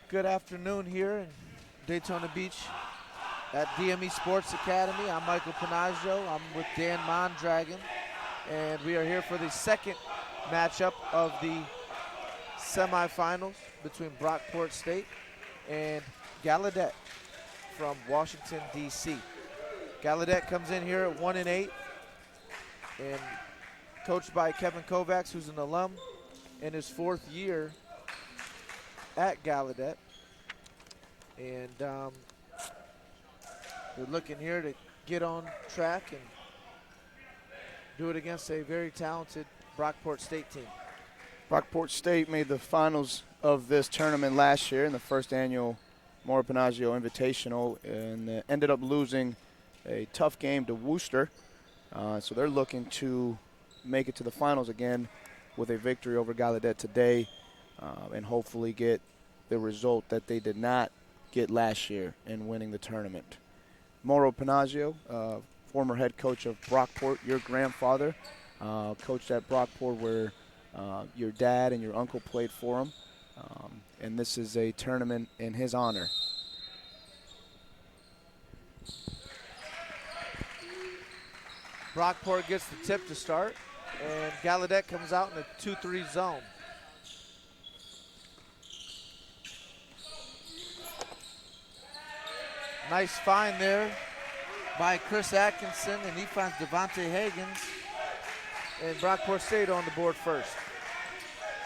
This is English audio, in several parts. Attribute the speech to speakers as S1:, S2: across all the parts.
S1: Good afternoon here in Daytona Beach at DME Sports Academy. I'm Michael Panaggio. I'm with Dan Mondragon, and we are here for the second matchup of the semifinals between Brockport State and Galluadet from Washington, D.C. Galluadet comes in here at 1-8 and coached by Kevin Kovacs, who's an alum in his fourth year at Galluadet. And we're looking here to get on track and do it against a very talented Brockport State team.
S2: Brockport State made the finals of this tournament last year in the first annual Mauro Panaggio Invitational and ended up losing a tough game to Worcester. So they're looking to make it to the finals again with a victory over Galluadet today and hopefully get the result that they did not get last year in winning the tournament. Mauro Panaggio, former head coach of Brockport, your grandfather, coached at Brockport where your dad and your uncle played for him. And this is a tournament in his honor.
S1: Brockport gets the tip to start, and Galluadet comes out in a 2-3 zone. Nice find there by Chris Atkinson, and he finds Devontae Higgins, and Brockport State on the board first.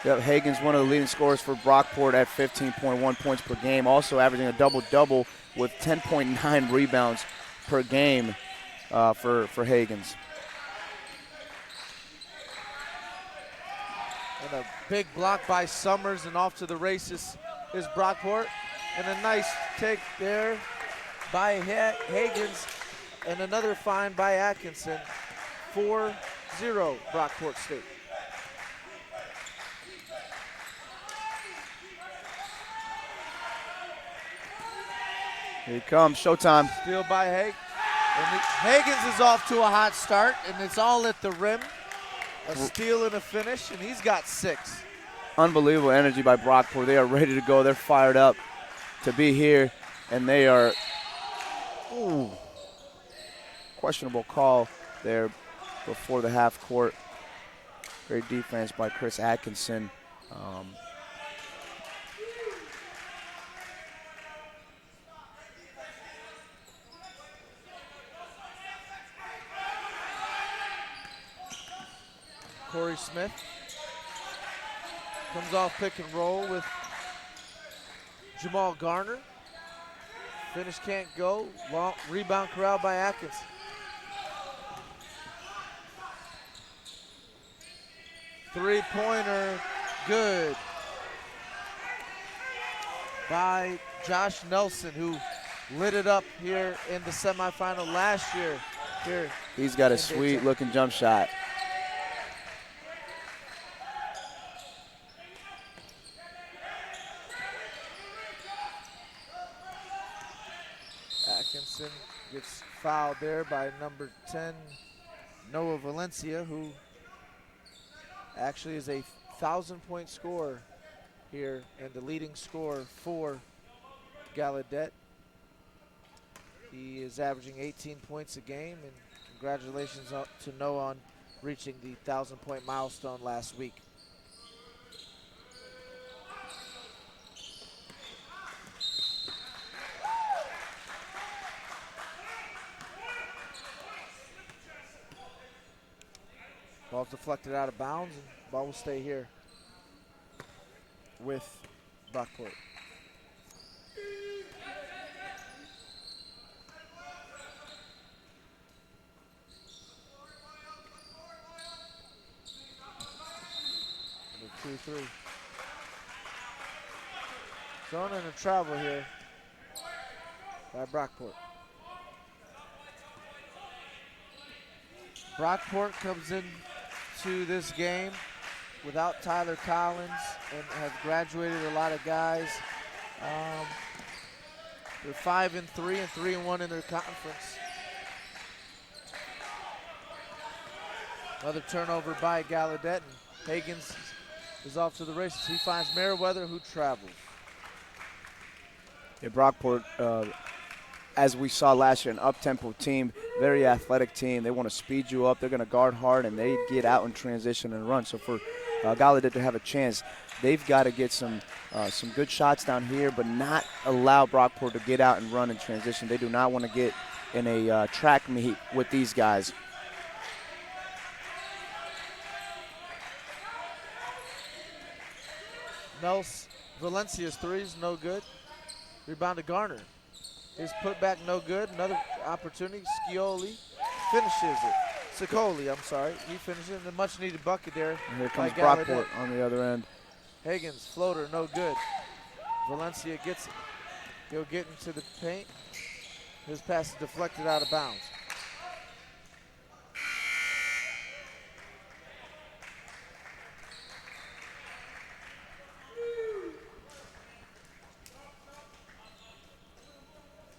S2: Yep, Hagen's one of the leading scorers for Brockport at 15.1 points per game, also averaging a double-double with 10.9 rebounds per game for Hagens.
S1: And a big block by Summers, and off to the races is Brockport. And a nice take there by Hagens, and another find by Atkinson. 4-0 Brockport State.
S2: Here he comes, showtime.
S1: Steal by And Higgins is off to a hot start, and it's all at the rim. A steal and a finish, and he's got 6.
S2: Unbelievable energy by Brockport. They are ready to go. They're fired up to be here, and they are questionable call there before the half court. Great defense by Chris Atkinson.
S1: Corey Smith comes off pick and roll with Jamal Garner. Finish can't go. Long rebound corral by Atkinson. Three-pointer, good by Josh Nelson, who lit it up here in the semifinal last year. Here,
S2: he's got a sweet-looking jump shot.
S1: Atkinson gets fouled there by number 10, Noah Valencia, who actually is a 1,000-point scorer here and the leading scorer for Galluadet. He is averaging 18 points a game, and congratulations to Noah on reaching the 1,000-point milestone last week. Ball's deflected out of bounds, and ball will stay here with Brockport. The 2-3. Zone and a travel here by Brockport. Brockport comes in to this game without Tyler Collins and have graduated a lot of guys. They're 5-3 and 3-1 in their conference. Another turnover by Galluadet, and Higgins is off to the races. He finds Meriwether, who travels.
S2: Yeah, Brockport, as we saw last year, an up-tempo team, very athletic team. They want to speed you up. They're going to guard hard, and they get out in transition and run. So for Galluadet to have a chance, they've got to get some good shots down here, but not allow Brockport to get out and run in transition. They do not want to get in a track meet with these guys.
S1: Valencia's three is no good. Rebound to Garner. His putback no good. Another opportunity. Scioli finishes it. Sicoli, I'm sorry. He finishes it. And a much needed bucket there.
S2: And here comes Brockport on the other end.
S1: Higgins, floater, no good. Valencia gets it. He'll get into the paint. His pass is deflected out of bounds.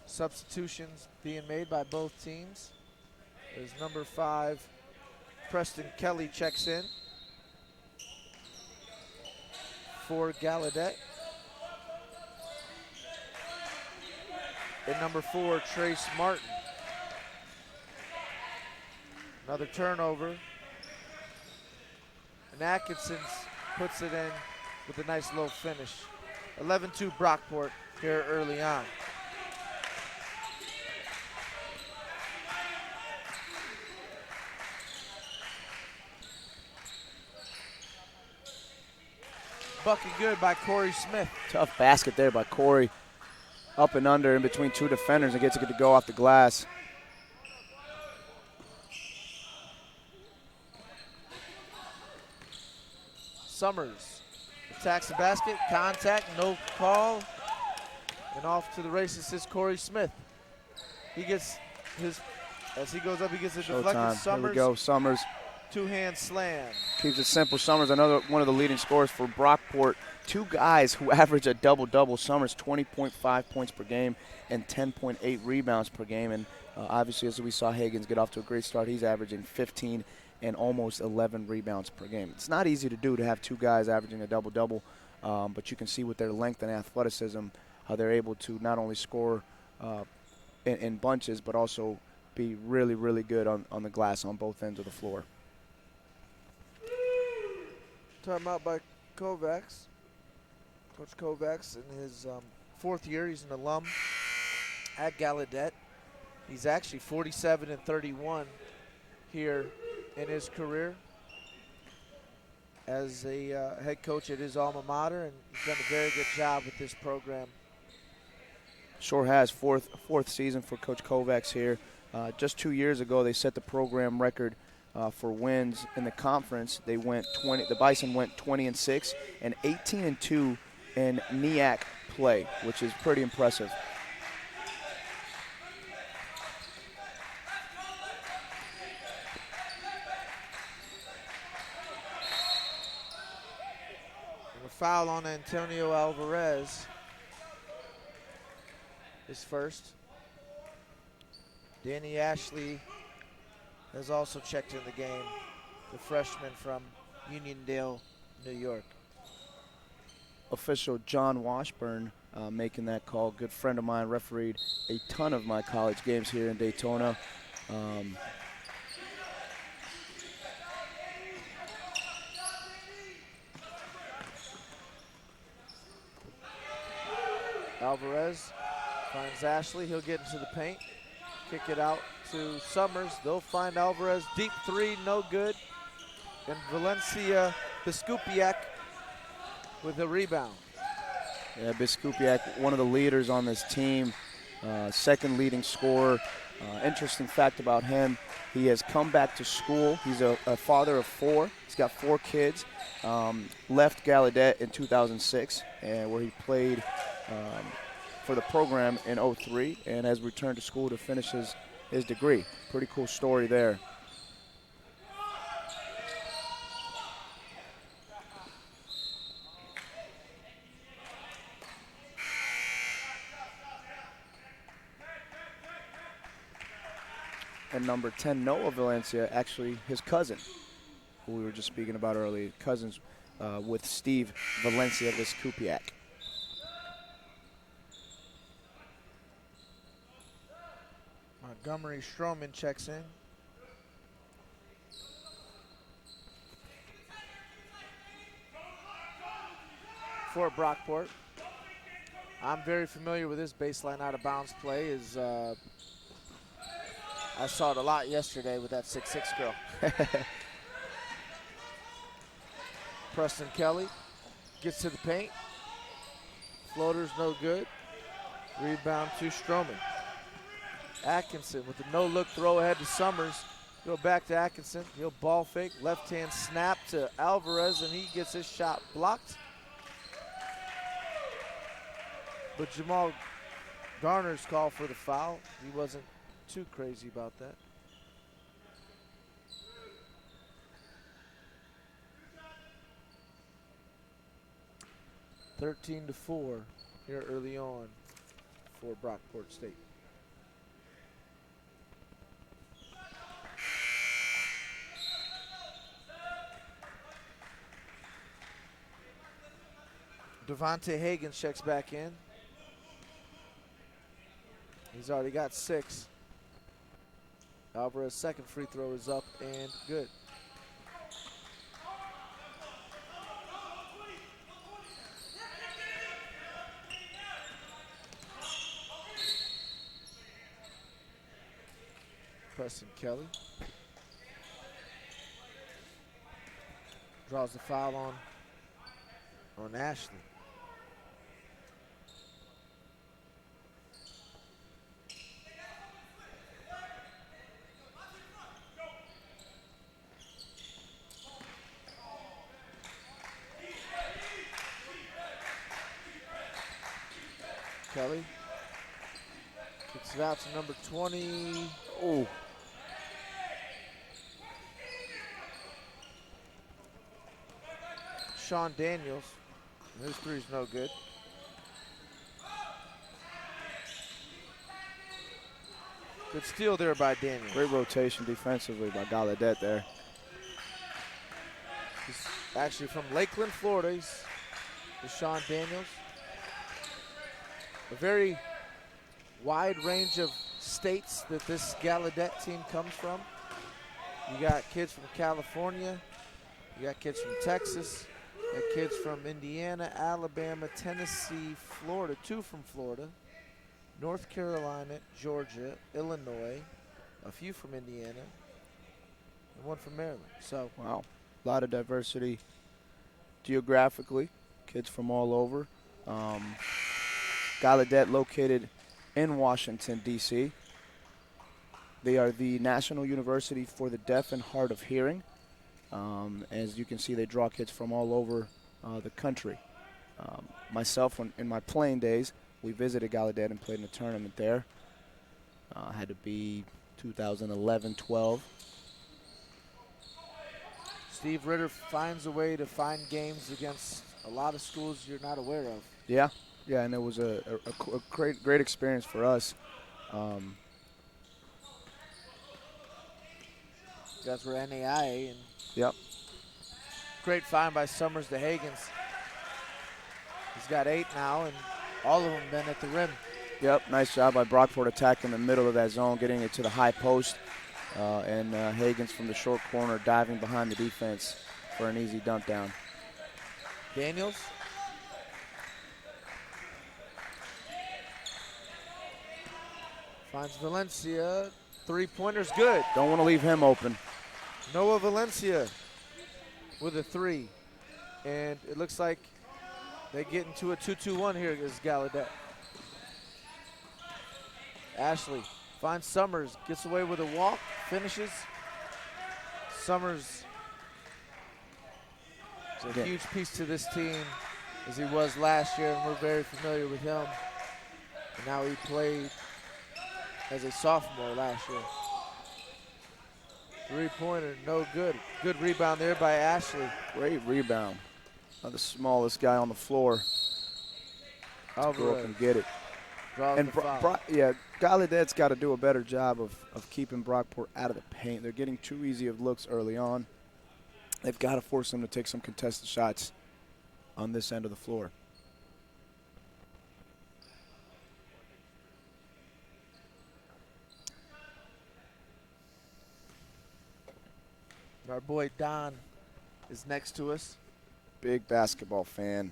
S1: Substitutions being made by both teams. As number 5, Preston Kelly checks in for Galluadet. And number 4, Trace Martin. Another turnover. And Atkinson puts it in with a nice low finish. 11-2 Brockport here early on. Bucket good by Corey Smith.
S2: Tough basket there by Corey. Up and under in between two defenders and gets it to go off the glass.
S1: Summers attacks the basket, contact, no call. And off to the races is Corey Smith. He gets his, as he goes up, he gets a deflected. Summers.
S2: Here we go, Summers.
S1: Two-hand slam.
S2: Keeps it simple. Summers, another one of the leading scorers for Brockport. Two guys who average a double-double. Summers, 20.5 points per game and 10.8 rebounds per game. And obviously, as we saw Higgins get off to a great start, he's averaging 15 and almost 11 rebounds per game. It's not easy to do to have two guys averaging a double-double, but you can see with their length and athleticism how they're able to not only score in bunches, but also be really, really good on the glass on both ends of the floor.
S1: Timeout by Kovacs. Coach Kovacs in his 4th year. He's an alum at Galluadet. He's actually 47-31 here in his career as a head coach at his alma mater, and he's done a very good job with this program.
S2: Sure has. Fourth season for Coach Kovacs here. Just 2 years ago, they set the program record for wins in the conference. They went 20. The Bison went 20-6 and 18-2 in NEAC play, which is pretty impressive.
S1: And a foul on Antonio Alvarez. His first. Danny Ashley has also checked in the game, the freshman from Uniondale, New York.
S2: Official John Washburn making that call. Good friend of mine, refereed a ton of my college games here in Daytona.
S1: Alvarez finds Ashley. He'll get into the paint. Kick it out to Summers. They'll find Alvarez. Deep three, no good. And Valencia Biskupiak with a rebound.
S2: Yeah, Biskupiak, one of the leaders on this team, second leading scorer. Interesting fact about him, he has come back to school. He's a father of 4. He's got 4 kids. Left Galluadet in 2006, where he played for the program in 03 and has returned to school to finish his degree. Pretty cool story there. And number 10, Noah Valencia, actually his cousin, who we were just speaking about earlier, cousins with Steve Valencia Viskupiak.
S1: Montgomery Stroman checks in. For Brockport. I'm very familiar with this baseline out of bounds play. I saw it a lot yesterday with that 6'6" girl. Preston Kelly gets to the paint. Floater's no good. Rebound to Stroman. Atkinson with a no-look throw ahead to Summers. Go back to Atkinson. He'll ball fake. Left-hand snap to Alvarez, and he gets his shot blocked. But Jamal Garner's call for the foul. He wasn't too crazy about that. (13-4) here early on for Brockport State. Devontae Hagan checks back in. He's already got 6. Alvarez's second free throw is up and good. Preston Kelly draws the foul on Ashley. Kelly kicks it out to number 20.
S2: Oh.
S1: Sean Daniels. His three's no good. Good steal there by Daniels.
S2: Great rotation defensively by Galluadet there.
S1: He's actually from Lakeland, Florida. He's Sean Daniels. A very wide range of states that this Galluadet team comes from. You got kids from California. You got kids from Texas. You got kids from Indiana, Alabama, Tennessee, Florida. 2 from Florida. North Carolina, Georgia, Illinois. A few from Indiana. And 1 from Maryland. So,
S2: wow, a lot of diversity geographically. Kids from all over. Galluadet located in Washington, D.C. They are the National University for the Deaf and Hard of Hearing. As you can see, they draw kids from all over the country. Myself, in my playing days, we visited Galluadet and played in a tournament there. Had to be 2011-12.
S1: Steve Ritter finds a way to find games against a lot of schools you're not aware of.
S2: Yeah. Yeah, and it was a great experience for us.
S1: You guys were NAIA. And
S2: yep.
S1: Great find by Summers to Hagens. He's got 8 now, and all of them been at the rim.
S2: Yep, nice job by Brockport attacking the middle of that zone, getting it to the high post. And Hagens from the short corner diving behind the defense for an easy dunk down.
S1: Daniels. Finds Valencia. 3-pointer's good.
S2: Don't want to leave him open.
S1: Noah Valencia with a 3. And it looks like they get into a 2-2-1 here against Galluadet. Ashley finds Summers, gets away with a walk, finishes. Summers is a huge piece to this team as he was last year, and we're very familiar with him. And now he played as a sophomore last year. 3-pointer, no good. Good rebound there by Ashley.
S2: Great rebound. The smallest guy on the floor.
S1: Alvarez.
S2: Go up and get it.
S1: And
S2: Galluadet's got to do a better job of keeping Brockport out of the paint. They're getting too easy of looks early on. They've got to force them to take some contested shots on this end of the floor.
S1: our boy Don is next to us.
S2: Big basketball fan.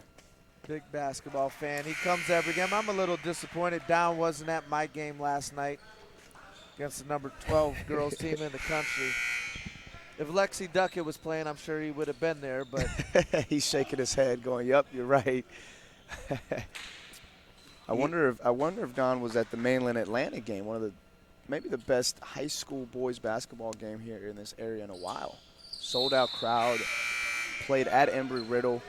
S1: Big basketball fan. He comes every game. I'm a little disappointed Don wasn't at my game last night against the number 12 girls team in the country. If Lexi Duckett was playing, I'm sure he would have been there, but
S2: He's shaking his head going, "Yep, you're right." I wonder if Don was at the Mainland Atlantic game, maybe the best high school boys basketball game here in this area in a while. Sold out crowd, played at Embry-Riddle.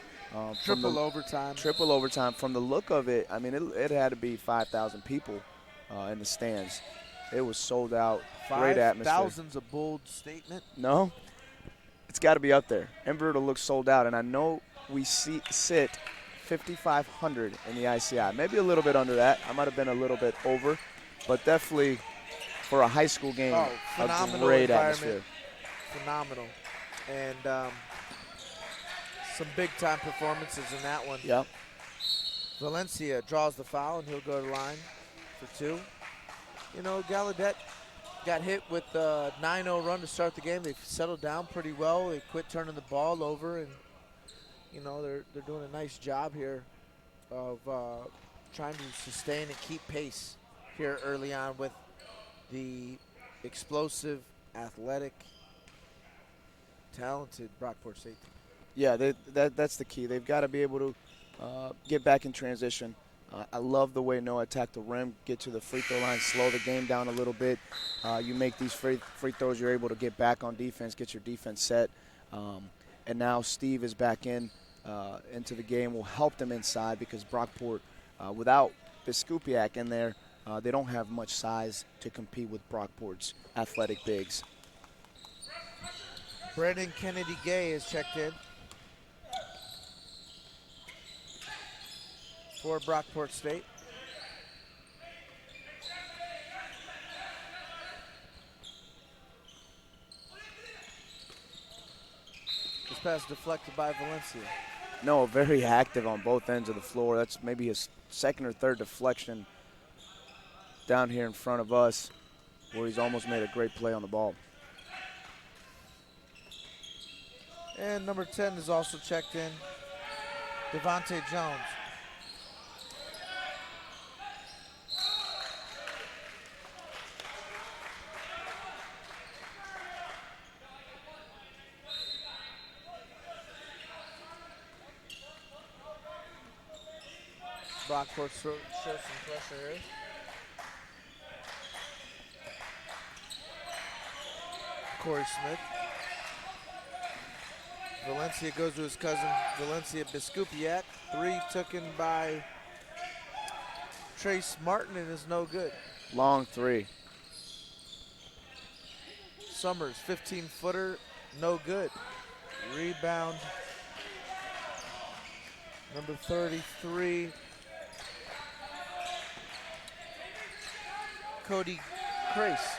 S1: triple overtime.
S2: Triple overtime. From the look of it, I mean, it had to be 5,000 people in the stands. It was sold out. Great atmosphere.
S1: 5,000's a bold statement.
S2: No, it's got to be up there. Embry-Riddle looks sold out, and I know we sit 5,500 in the ICI. Maybe a little bit under that. I might have been a little bit over, but definitely for a high school game, a great atmosphere.
S1: Phenomenal. And some big-time performances in that one.
S2: Yep.
S1: Valencia draws the foul, and he'll go to the line for two. You know, Galluadet got hit with a 9-0 run to start the game. They've settled down pretty well. They quit turning the ball over, and, you know, they're doing a nice job here of trying to sustain and keep pace here early on with the explosive, athletic, talented Brockport State team.
S2: Yeah, that's the key. They've got to be able to get back in transition. I love the way Noah attacked the rim, get to the free throw line, slow the game down a little bit. You make these free throws, you're able to get back on defense, get your defense set. And now Steve is back into the game, will help them inside because Brockport, without Biskupiak in there, they don't have much size to compete with Brockport's athletic bigs.
S1: Brandon Kennedy Gay is checked in for Brockport State. This pass deflected by Valencia.
S2: No, very active on both ends of the floor. That's maybe his second or third deflection down here in front of us where he's almost made a great play on the ball.
S1: And number 10 is also checked in, Devontae Jones. Brockport shows some pressure here. Corey Smith. Valencia goes to his cousin, Valencia Biskupiak. Three taken by Trace Martin and is no good.
S2: Long three.
S1: Summers, 15-footer, no good. Rebound, number 33, Cody Crace.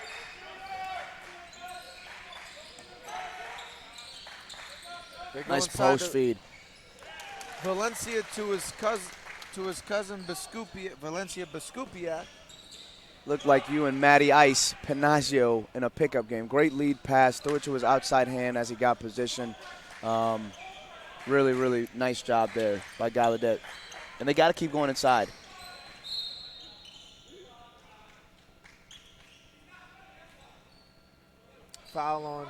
S2: Nice post feed.
S1: Valencia to his cousin Biskupiak, Valencia Biskupiak.
S2: Looked like you and Matty Ice, Panaggio in a pickup game. Great lead pass, threw it to his outside hand as he got position. Really, really nice job there by Galluadet. And they got to keep going inside.
S1: Foul on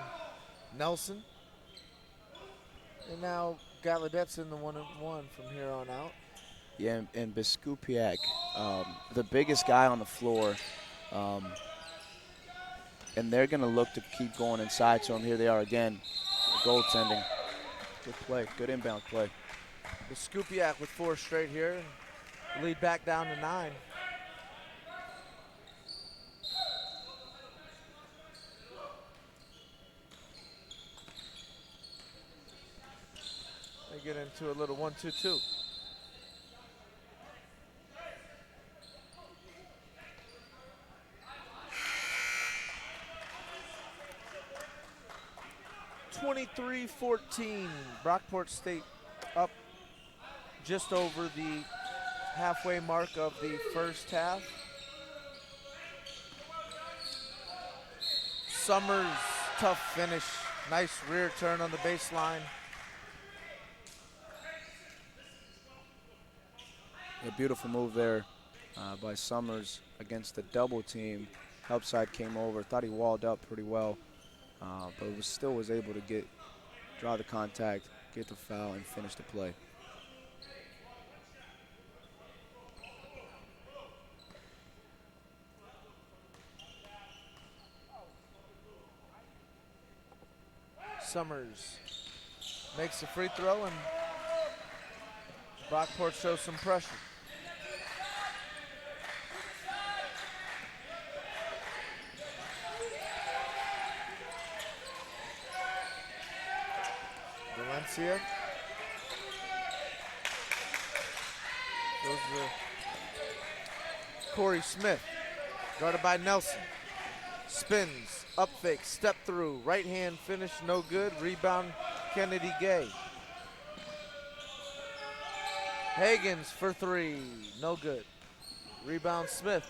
S1: Nelson. And now Galluadet's in the 1-1 from here on out.
S2: Yeah, and Biskupiak, the biggest guy on the floor. And they're going to look to keep going inside. So here they are again. Goaltending. Good play. Good inbound play.
S1: Biskupiak with 4 straight here. Lead back down to 9. They get into a little 1-2-2. (23-14). Brockport State up just over the halfway mark of the first half. Summers, tough finish Nice rear turn on the baseline.
S2: A beautiful move there by Summers against the double team. Help side came over. Thought he walled up pretty well, but still was able to draw the contact, get the foul, and finish the play.
S1: Summers makes the free throw, and Brockport shows some pressure. Valencia goes to Corey Smith, guarded by Nelson. Spins, up fake, step through, right hand finish, no good. Rebound, Kennedy Gay. Hagens for three, no good. Rebound Smith.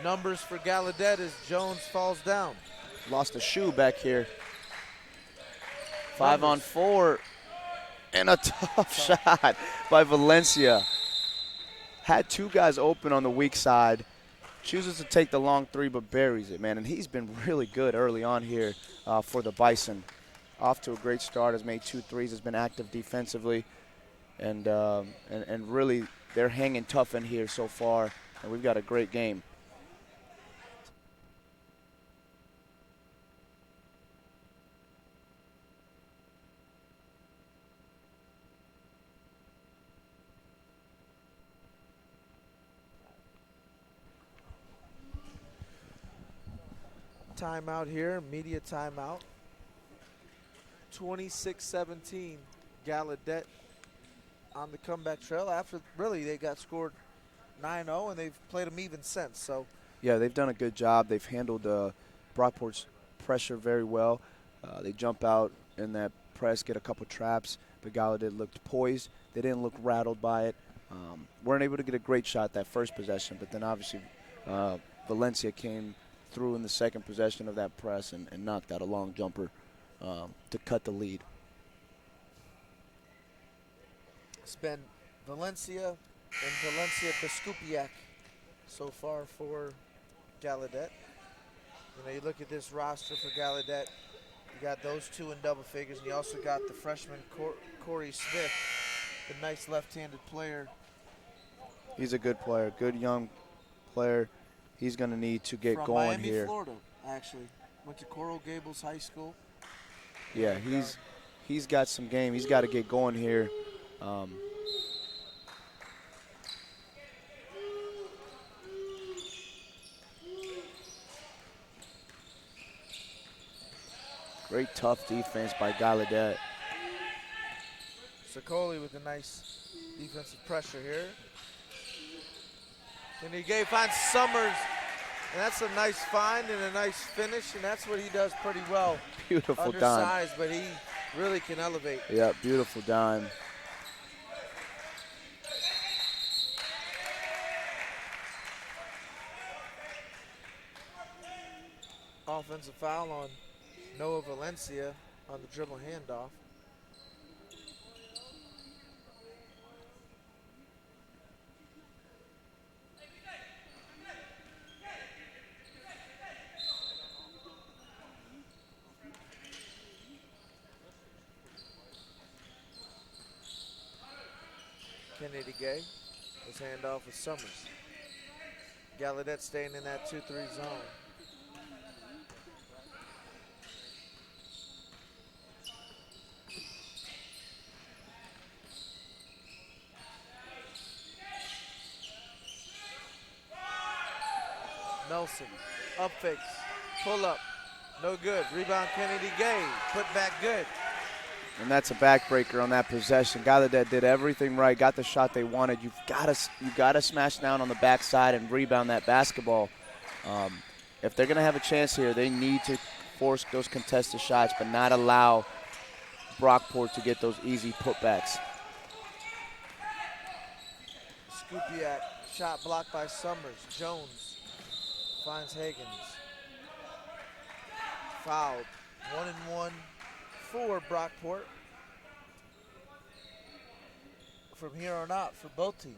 S1: Numbers for Galluadet as Jones falls down.
S2: Lost a shoe back here. 5 on 4, and a tough shot by Valencia. Had two guys open on the weak side. Chooses to take the long three, but buries it, man. And he's been really good early on here for the Bison. Off to a great start, has made 2 threes, has been active defensively. And really, they're hanging tough in here so far. And we've got a great game.
S1: Timeout here, media timeout. 26-17, Galluadet on the comeback trail. After, really, they got scored 9-0, and they've played them even since. So,
S2: yeah, they've done a good job. They've handled Brockport's pressure very well. They jump out in that press, get a couple traps, but Galluadet looked poised. They didn't look rattled by it. Weren't able to get a great shot that first possession, but then obviously Valencia came through in the second possession of that press and knocked out a long jumper to cut the lead.
S1: It's been Valencia and Valencia Biskupiak so far for Galluadet. You know, you look at this roster for Galluadet, you got those two in double figures, and you also got the freshman Corey Smith, the nice left-handed player.
S2: He's a good player, good young player. He's going to need to get
S1: from
S2: going
S1: Miami,
S2: here.
S1: Florida, actually. Went to Coral Gables High School.
S2: Yeah, he's got some game. He's got to get going here. Great tough defense by Galluadet.
S1: Sicoli with a nice defensive pressure here. And he finds Summers, and that's a nice find and a nice finish, and that's what he does pretty well.
S2: Beautiful dime.
S1: Undersized, but he really can elevate.
S2: Yeah, beautiful dime.
S1: Offensive foul on Noah Valencia on the dribble handoff. Kennedy Gay, his handoff with Summers. Galluadet staying in that 2-3 zone. Nelson, up fakes, pull up, no good. Rebound Kennedy Gay, put back good.
S2: And that's a backbreaker on that possession. Galluadet did everything right, got the shot they wanted. You gotta smash down on the backside and rebound that basketball. If they're gonna have a chance here, they need to force those contested shots, but not allow Brockport to get those easy putbacks.
S1: Skupiak, shot blocked by Summers. Jones finds Hagens. Fouled. 1-and-1 for Brockport from here on out for both teams.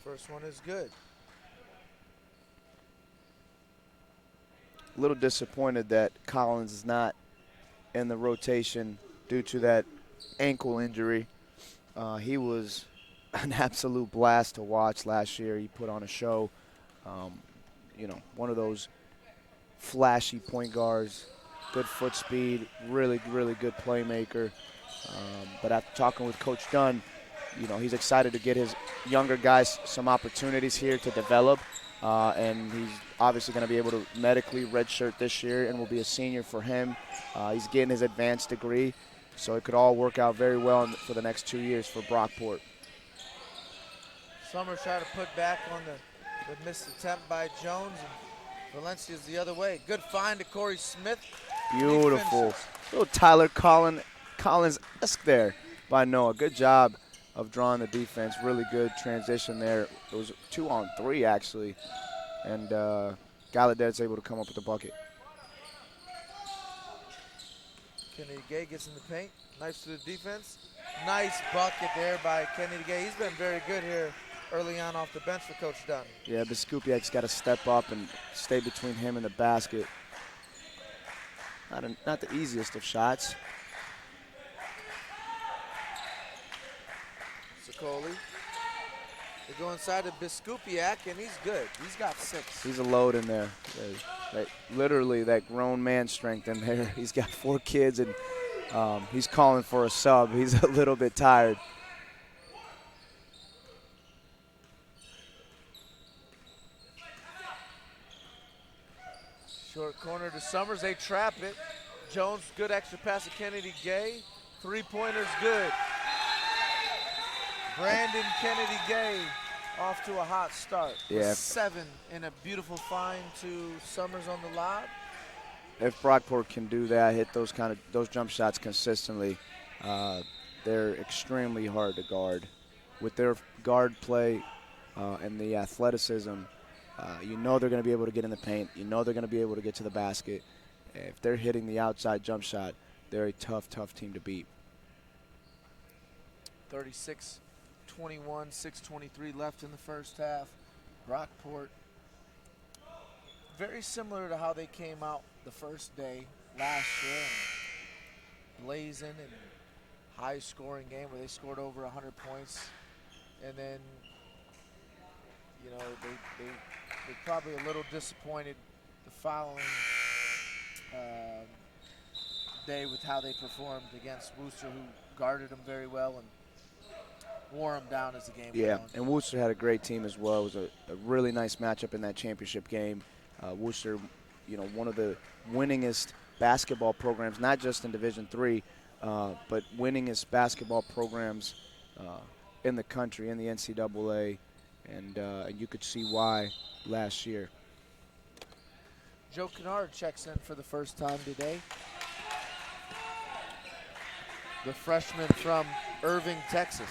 S1: First one is good.
S2: A little disappointed that Collins is not in the rotation due to that ankle injury. He was an absolute blast to watch last year. He put on a show. One of those flashy point guards, good foot speed, really, really good playmaker. But after talking with Coach Dunn, he's excited to get his younger guys some opportunities here to develop. And he's obviously going to be able to medically redshirt this year and will be a senior for him. He's getting his advanced degree, so it could all work out very well for the next 2 years for Brockport.
S1: Summers try to put back on the missed attempt by Jones, and Valencia's the other way. Good find to Corey Smith.
S2: Beautiful. Little Tyler Collins-esque there by Noah. Good job of drawing the defense. Really good transition there. It was 2-on-3 actually, and Galluadet's able to come up with the bucket.
S1: Kennedy Gay gets in the paint. Nice to the defense. Nice bucket there by Kennedy Gay. He's been very good here early on off the bench for Coach Dunn.
S2: Yeah, Biskupiak's got to step up and stay between him and the basket. Not the easiest of shots.
S1: Sicoli. They go inside to Biskupiak, and he's good. He's got 6.
S2: He's a load in there. Literally that grown man strength in there. He's got 4 kids, and he's calling for a sub. He's a little bit tired.
S1: Short corner to Summers. They trap it. Jones, good extra pass to Kennedy Gay. 3-pointer's good. Brandon Kennedy Gay off to a hot start.
S2: Yeah.
S1: 7 and a beautiful find to Summers on the lob.
S2: If Brockport can do that, hit those jump shots consistently, they're extremely hard to guard. With their guard play and the athleticism, they're going to be able to get in the paint. They're going to be able to get to the basket. If they're hitting the outside jump shot, they're a tough, tough team to beat.
S1: 36-21, 6:23 left in the first half. Brockport, very similar to how they came out the first day last year, and blazing and high-scoring game where they scored over 100 points, and then they're probably a little disappointed the following day with how they performed against Worcester, who guarded them very well and wore them down as the game went on.
S2: And Worcester had a great team as well. It was a really nice matchup in that championship game. Worcester, one of the winningest basketball programs, not just in Division III, but winningest basketball programs in the country, in the NCAA, and you could see why last year.
S1: Joe Kennard checks in for the first time today. The freshman from Irving, Texas.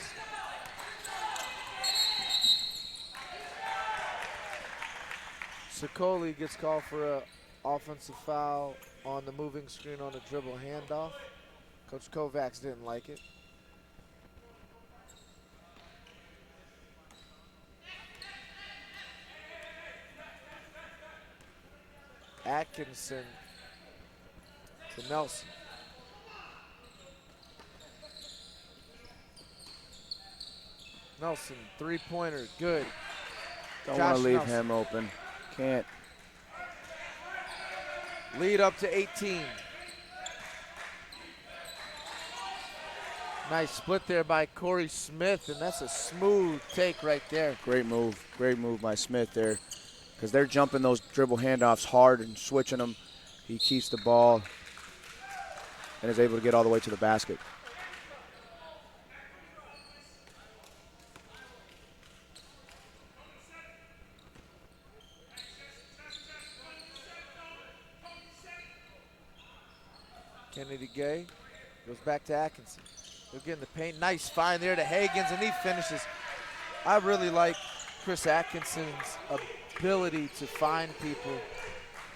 S1: Sicoli gets called for an offensive foul on the moving screen on a dribble handoff. Coach Kovacs didn't like it. Atkinson to Nelson. Nelson, 3-pointer, good.
S2: Don't want to leave him open. Can't.
S1: Lead up to 18. Nice split there by Corey Smith, and that's a smooth take right there.
S2: Great move by Smith there, because they're jumping those dribble handoffs hard and switching them. He keeps the ball and is able to get all the way to the basket.
S1: Kennedy Gay goes back to Atkinson. They'll get in the paint. Nice find there to Hagans, and he finishes. I really like Chris Atkinson's ability to find people.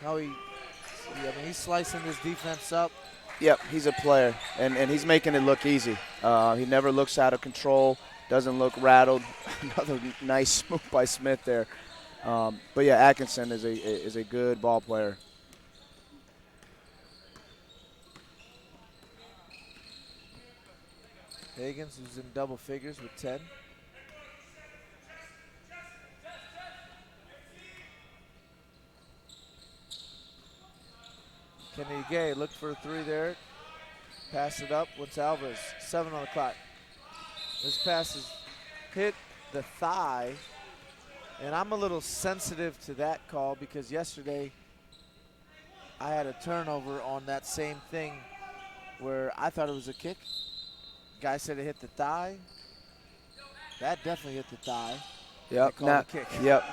S1: How he's slicing this defense up.
S2: Yep, he's a player, and he's making it look easy. He never looks out of control, doesn't look rattled. Another nice move by Smith there. But yeah, Atkinson is a good ball player.
S1: Hagans, who's in double figures with 10. Kennedy Gay looked for a three there. Pass it up. What's Alvarez? 7 on the clock. This pass is hit the thigh. And I'm a little sensitive to that call because yesterday I had a turnover on that same thing where I thought it was a kick. Guy said it hit the thigh. That definitely hit the thigh.
S2: Yep.
S1: Now, kick.
S2: Yep.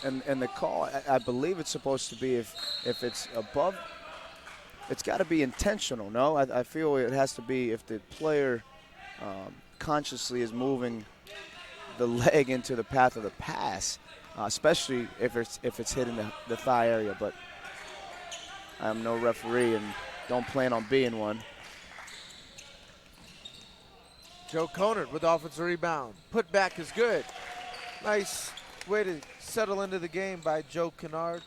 S2: And the call, I believe it's supposed to be if it's above. It's got to be intentional, no? I feel it has to be if the player consciously is moving the leg into the path of the pass, especially if it's hitting the thigh area. But I'm no referee and don't plan on being one.
S1: Joe Conard with offensive rebound. Put back is good. Nice way to settle into the game by Joe Conard.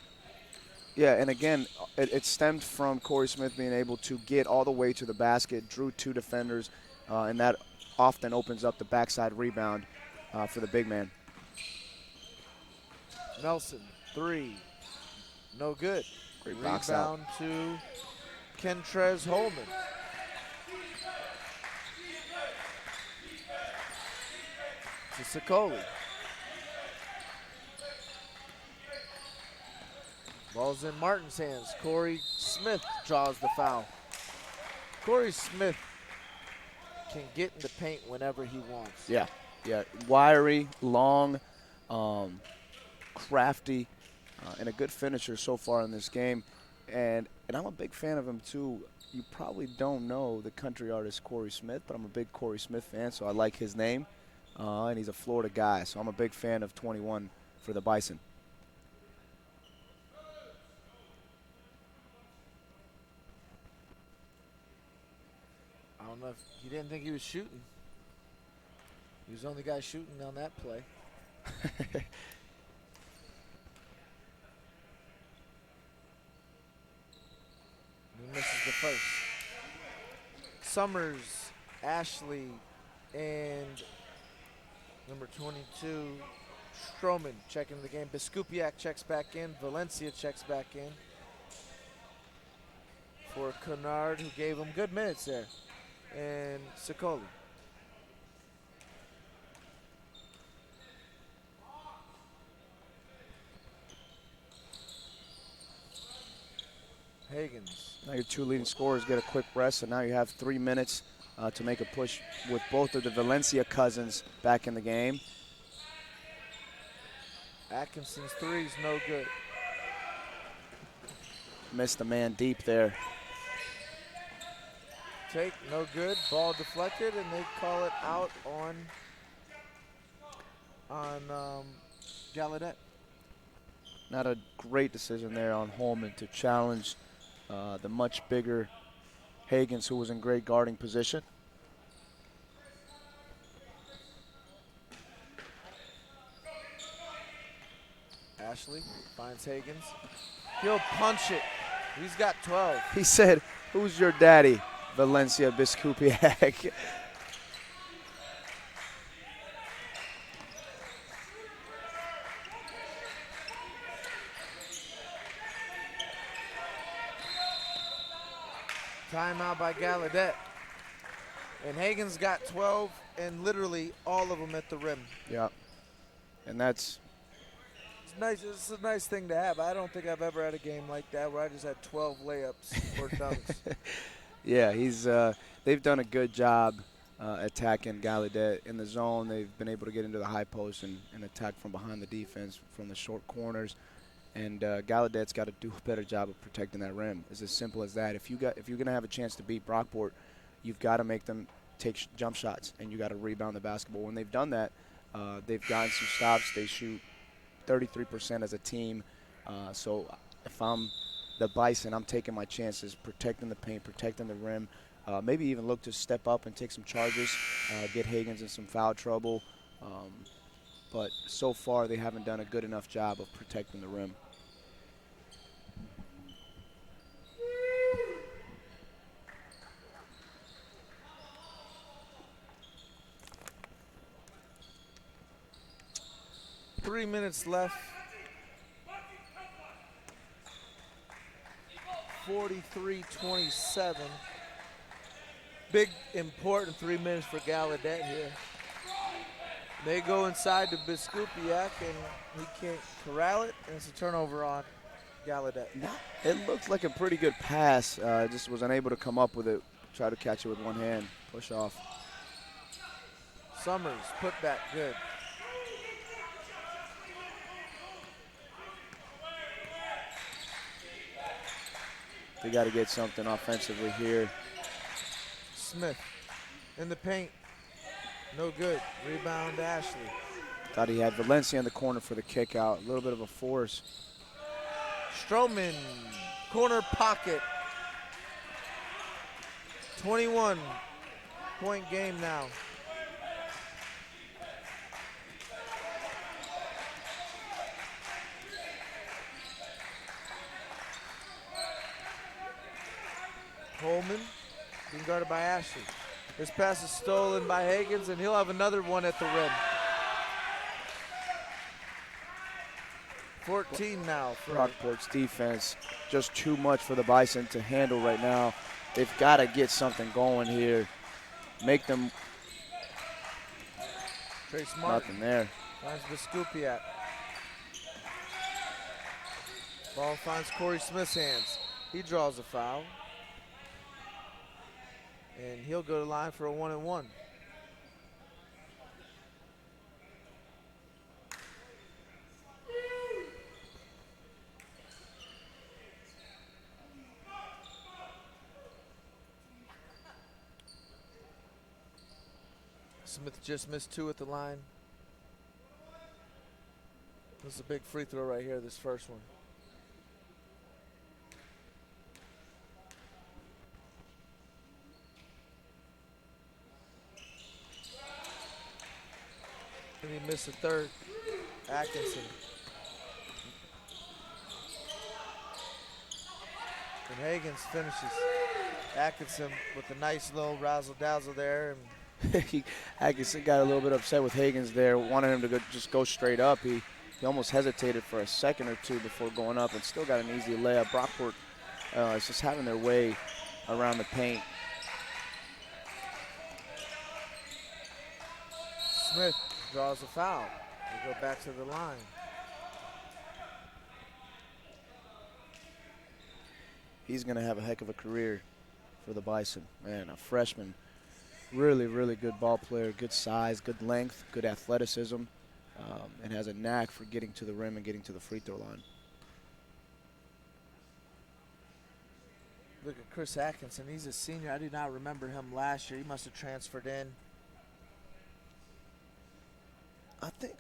S2: Yeah, and again, it stemmed from Corey Smith being able to get all the way to the basket, drew 2 defenders, and that often opens up the backside rebound for the big man.
S1: Nelson, 3. No good.
S2: Great box out.
S1: Rebound to Kentrez Holman. To Sicoli. Ball's in Martin's hands. Corey Smith draws the foul. Corey Smith can get in the paint whenever he wants.
S2: Yeah. Wiry, long, crafty, and a good finisher so far in this game. And I'm a big fan of him, too. You probably don't know the country artist Corey Smith, but I'm a big Corey Smith fan, so I like his name. And he's a Florida guy, so I'm a big fan of 21 for the Bison.
S1: I don't know if he didn't think he was shooting. He was the only guy shooting on that play. He misses the first. Summers, Ashley, and number 22, Stroman checking the game. Biskupiak checks back in. Valencia checks back in for Kennard, who gave him good minutes there. And Sicoli. Hagans.
S2: Now your 2 leading scorers get a quick rest, and now you have 3 minutes to make a push with both of the Valencia cousins back in the game.
S1: Atkinson's 3's no good.
S2: Missed the man deep there.
S1: Take, no good. Ball deflected, and they call it out on Galluadet.
S2: Not a great decision there on Holman to challenge the much bigger Hagans, who was in great guarding position.
S1: Ashley finds Hagans. He'll punch it. He's got 12.
S2: He said, "Who's your daddy?" Valencia Biskupiak.
S1: Timeout by Galluadet. And Hagans got 12, and literally all of them at the rim.
S2: Yeah, and that's
S1: it's nice. It's a nice thing to have. I don't think I've ever had a game like that where I just had 12 layups or dunks.
S2: yeah. They've done a good job attacking Galluadet in the zone. They've been able to get into the high post and attack from behind the defense from the short corners. And Galladet's got to do a better job of protecting that rim. It's as simple as that. If you're going to have a chance to beat Brockport, you've got to make them take jump shots, and you got to rebound the basketball. When they've done that, they've gotten some stops. They shoot 33% as a team. So if I'm the Bison, I'm taking my chances, protecting the paint, protecting the rim. Maybe even look to step up and take some charges, get Higgins in some foul trouble. But so far, they haven't done a good enough job of protecting the rim.
S1: Three minutes left. 43-27. Big, important 3 minutes for Galluadet here. They go inside to Biskupiak, and he can't corral it, and it's a turnover on Galluadet.
S2: It looked like a pretty good pass. Just was unable to come up with it. Try to catch it with one hand. Push off.
S1: Summers, put back, good.
S2: They got to get something offensively here.
S1: Smith in the paint. No good. Rebound, Ashley.
S2: Thought he had Valencia in the corner for the kick out. A little bit of a force.
S1: Stroman, corner pocket. 21-point game now. Holman being guarded by Ashley. This pass is stolen by Higgins, and he'll have another one at the rim. 14 now for
S2: Brockport's defense. Just too much for the Bison to handle right now. They've got to get something going here. Make them
S1: Trace Martin.
S2: Nothing there.
S1: Finds Biskupiak. Ball finds Corey Smith's hands. He draws a foul. And he'll go to line for a 1-and-1. Smith just missed 2 at the line. This is a big free throw right here, this first one. And he missed a third. Atkinson. And Higgins finishes. Atkinson with a nice little razzle-dazzle there. And
S2: Atkinson got a little bit upset with Higgins there, wanted him to just go straight up. He almost hesitated for a second or two before going up and still got an easy layup. Brockport is just having their way around the paint.
S1: Smith draws a foul. They go back to the line.
S2: He's going to have a heck of a career for the Bison. Man, a freshman. Really, really good ball player, good size, good length, good athleticism, and has a knack for getting to the rim and getting to the free throw line.
S1: Look at Chris Atkinson. He's a senior. I do not remember him last year. He must have transferred in.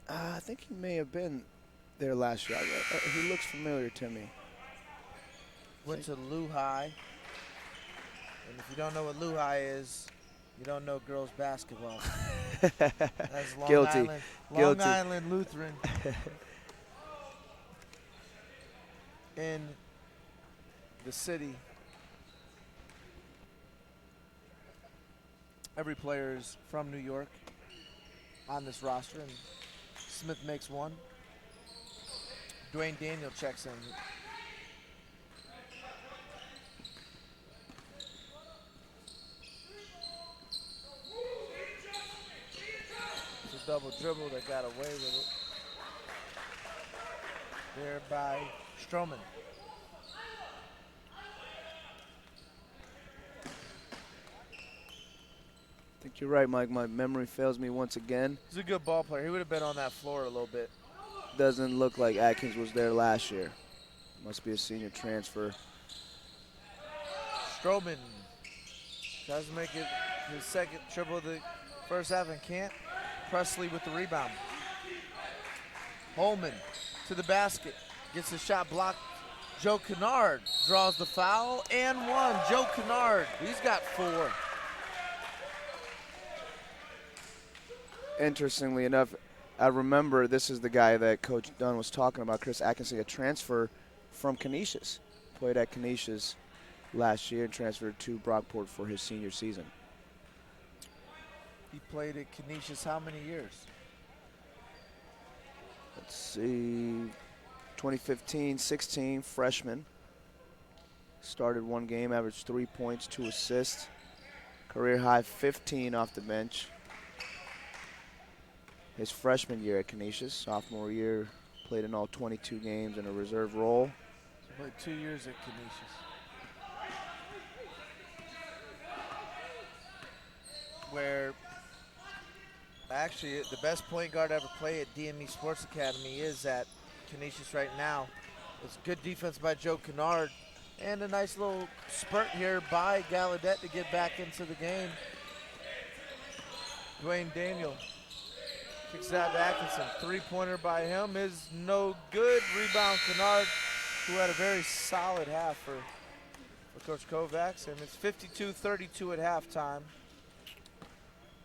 S2: I think he may have been there last year. He looks familiar to me.
S1: Went to Lehigh. And if you don't know what Lehigh is, you don't know girls basketball. That's Long
S2: Guilty.
S1: Island,
S2: Guilty.
S1: Long Island Lutheran. In the city, every player is from New York on this roster, and Smith makes one. Dwayne Daniel checks in. It's a double dribble that got away with it. There by Stroman.
S2: I think you're right, Mike. My memory fails me once again.
S1: He's a good ball player. He would have been on that floor a little bit.
S2: Doesn't look like Atkins was there last year. Must be a senior transfer.
S1: Stroman tries to make it his second triple of the first half and can't. Presley with the rebound. Holman to the basket. Gets the shot blocked. Joe Kennard draws the foul and one. Joe Kennard, he's got 4.
S2: Interestingly enough, I remember this is the guy that Coach Dunn was talking about, Chris Atkinson, a transfer from Canisius. Played at Canisius last year and transferred to Brockport for his senior season.
S1: He played at Canisius how many years?
S2: Let's see, 2015-16, freshman. Started one game, averaged 3 points, 2 assists. Career high 15 off the bench. His freshman year at Canisius, sophomore year, played in all 22 games in a reserve role.
S1: So played 2 years at Canisius. Where actually the best point guard ever played at DME Sports Academy is at Canisius right now. It's good defense by Joe Kennard and a nice little spurt here by Galluadet to get back into the game. Dwayne Daniel kicks it out to Atkinson. 3-pointer by him is no good. Rebound Kennard, who had a very solid half for Coach Kovacs. And it's 52-32 at halftime.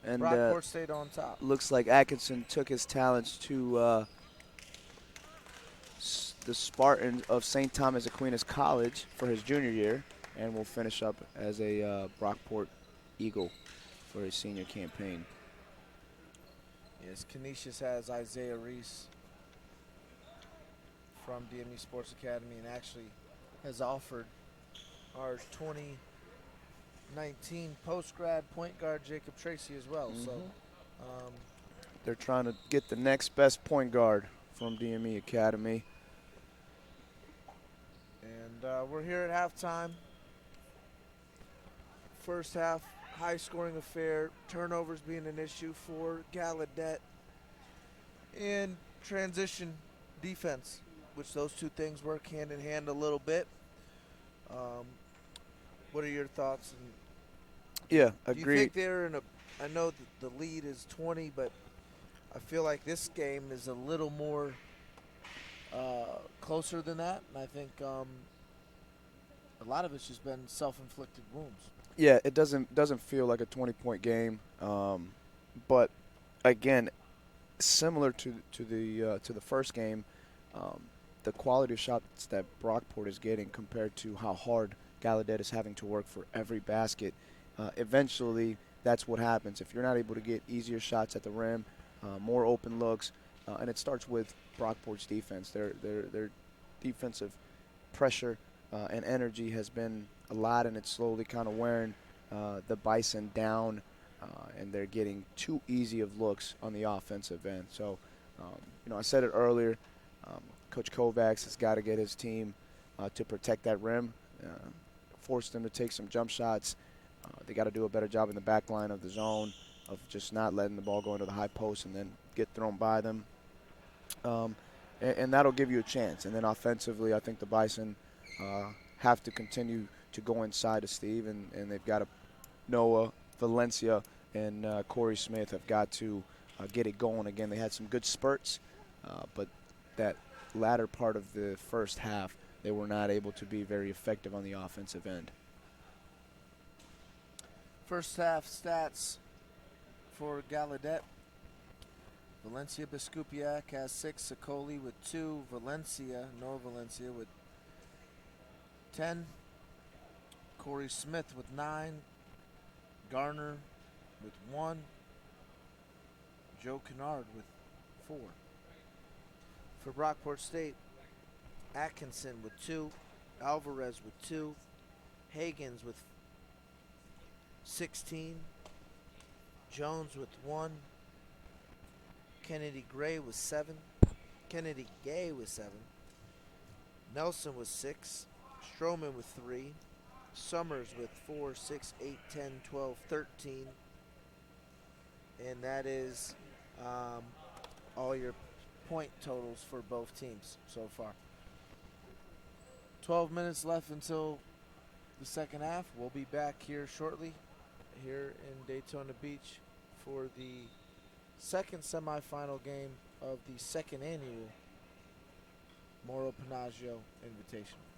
S2: And
S1: Brockport stayed on top.
S2: Looks like Atkinson took his talents to the Spartans of St. Thomas Aquinas College for his junior year, and will finish up as a Brockport Eagle for his senior campaign.
S1: Yes, Canisius has Isaiah Reese from DME Sports Academy and actually has offered our 2019 post-grad point guard Jacob Tracy as well. So
S2: they're trying to get the next best point guard from DME Academy.
S1: And we're here at halftime. First half, high-scoring affair. Turnovers being an issue for Galluadet. And transition defense, which those two things work hand in hand a little bit. What are your thoughts?
S2: Yeah,
S1: Do you
S2: agreed.
S1: think they're in a? I know that the lead is 20, but I feel like this game is a little more closer than that, and I think a lot of it's just been self-inflicted wounds.
S2: Yeah, it doesn't feel like a 20-point game, but again, similar to the first game, the quality of shots that Brockport is getting compared to how hard Galluadet is having to work for every basket. Eventually, that's what happens. If you're not able to get easier shots at the rim, more open looks, and it starts with Brockport's defense. Their defensive pressure and energy has been a lot, and it's slowly kind of wearing the Bison down, and they're getting too easy of looks on the offensive end. So, I said it earlier, Coach Kovacs has got to get his team to protect that rim, force them to take some jump shots. They got to do a better job in the back line of the zone of just not letting the ball go into the high post and then get thrown by them. And that'll give you a chance. And then offensively, I think the Bison have to continue to go inside of Steve, and they've got to Noah, Valencia, and Corey Smith have got to get it going again. They had some good spurts, but that latter part of the first half, they were not able to be very effective on the offensive end.
S1: First half stats for Galluadet. Valencia Biskupiak has 6, Sicoli with 2, Noah Valencia with 10, Corey Smith with 9, Garner with 1, Joe Kennard with 4. For Brockport State, Atkinson with 2, Alvarez with 2, Hagens with 16, Jones with 1, Kennedy Gay with 7, Nelson with 6, Stroman with 3, Summers with 4, 6, 8, 10, 12, 13, and that is all your point totals for both teams so far. 12 minutes left until the second half. We'll be back here shortly here in Daytona Beach for the second semifinal game of the second annual Mauro Panaggio Invitational.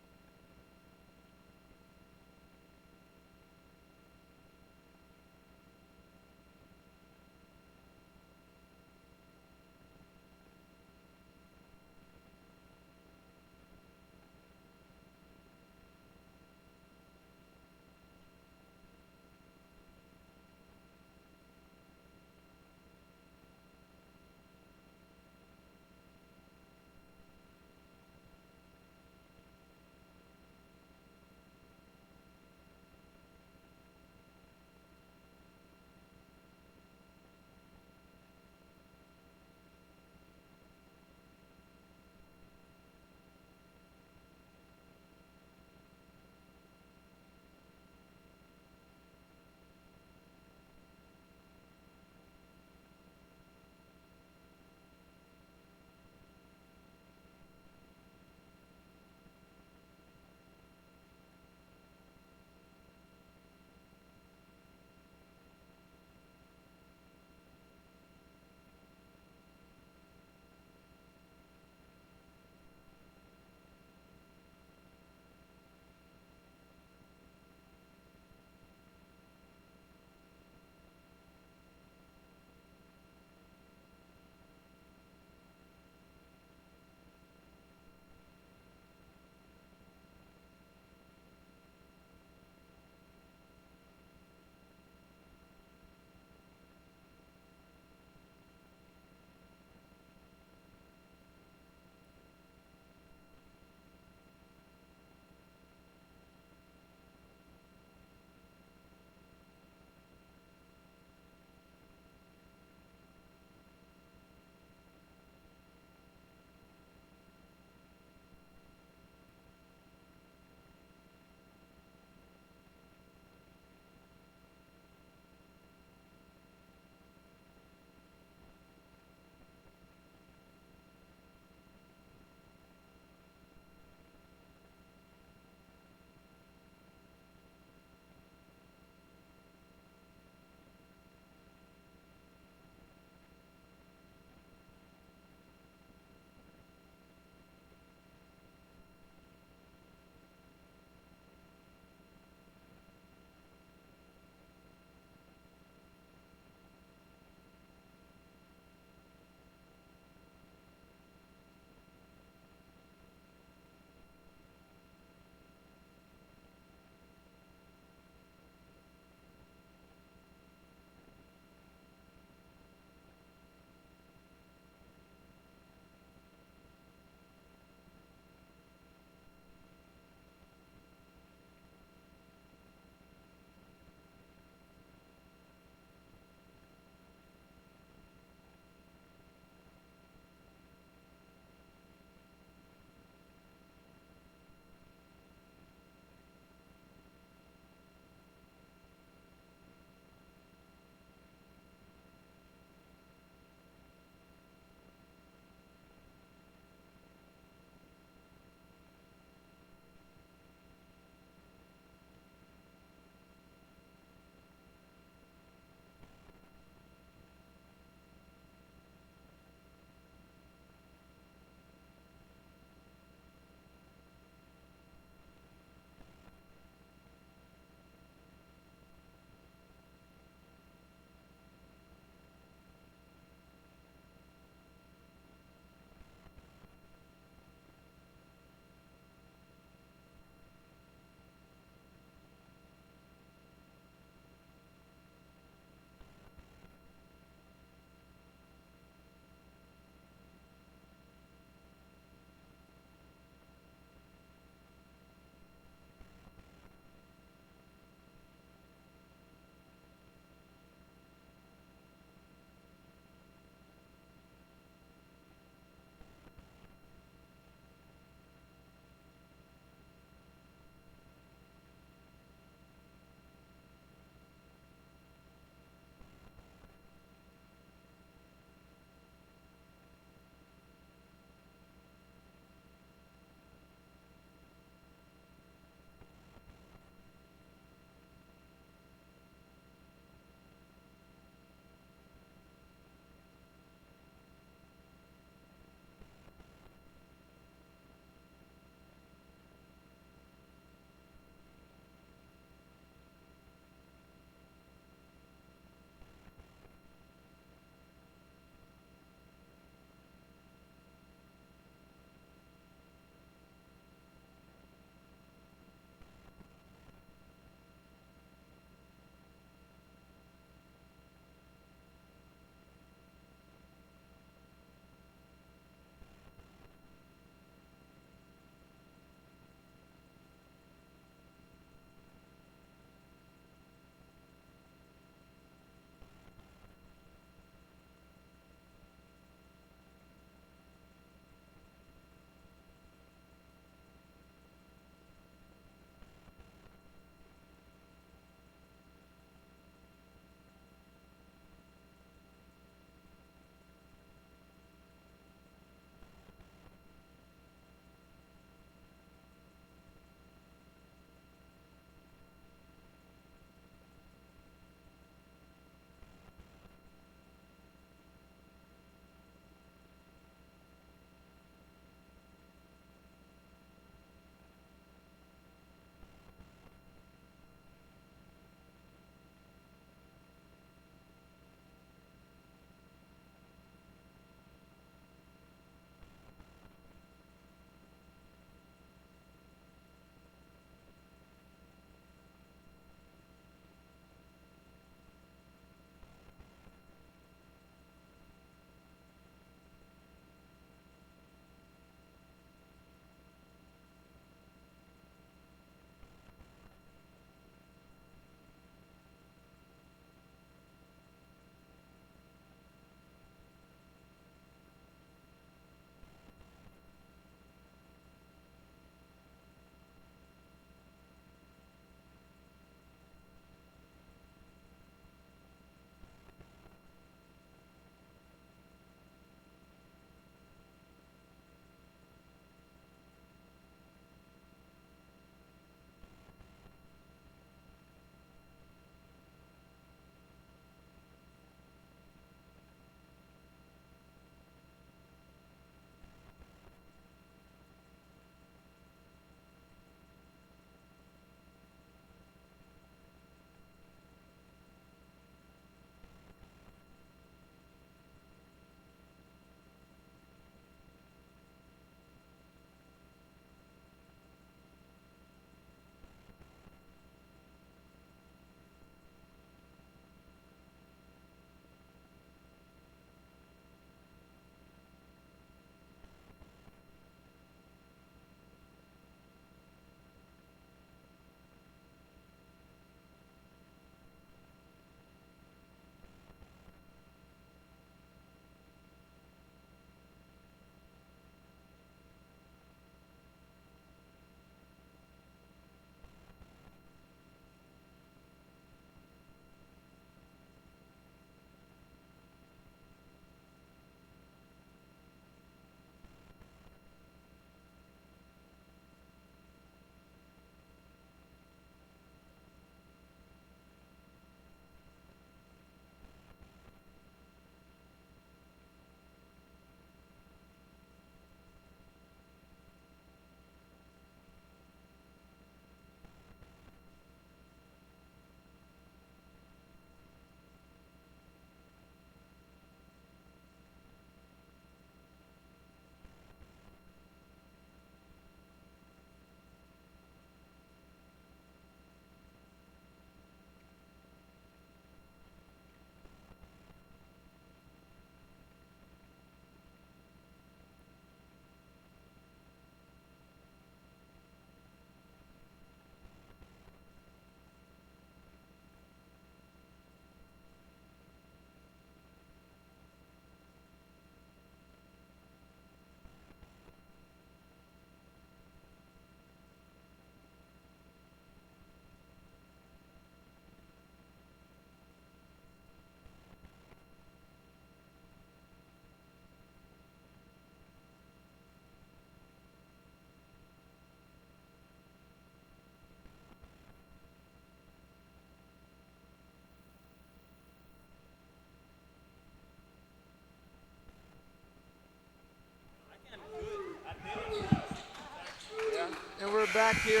S1: we're back here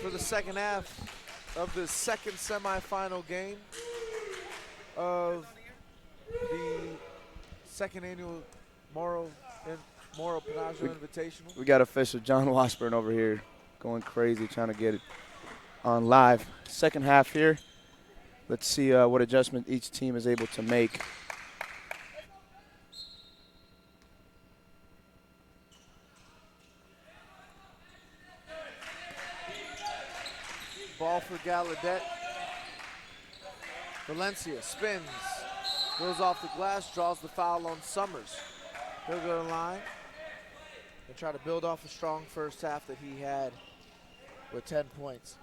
S1: for the second half of the second semifinal game of the second annual Mauro Panaggio Invitational.
S2: We got official John Washburn over here going crazy trying to get it on live. Second half here. Let's see what adjustment each team is able to make.
S1: Ball for Galluadet. Valencia spins, goes off the glass, draws the foul on Summers. He'll go to the line and try to build off a strong first half that he had with 10 points.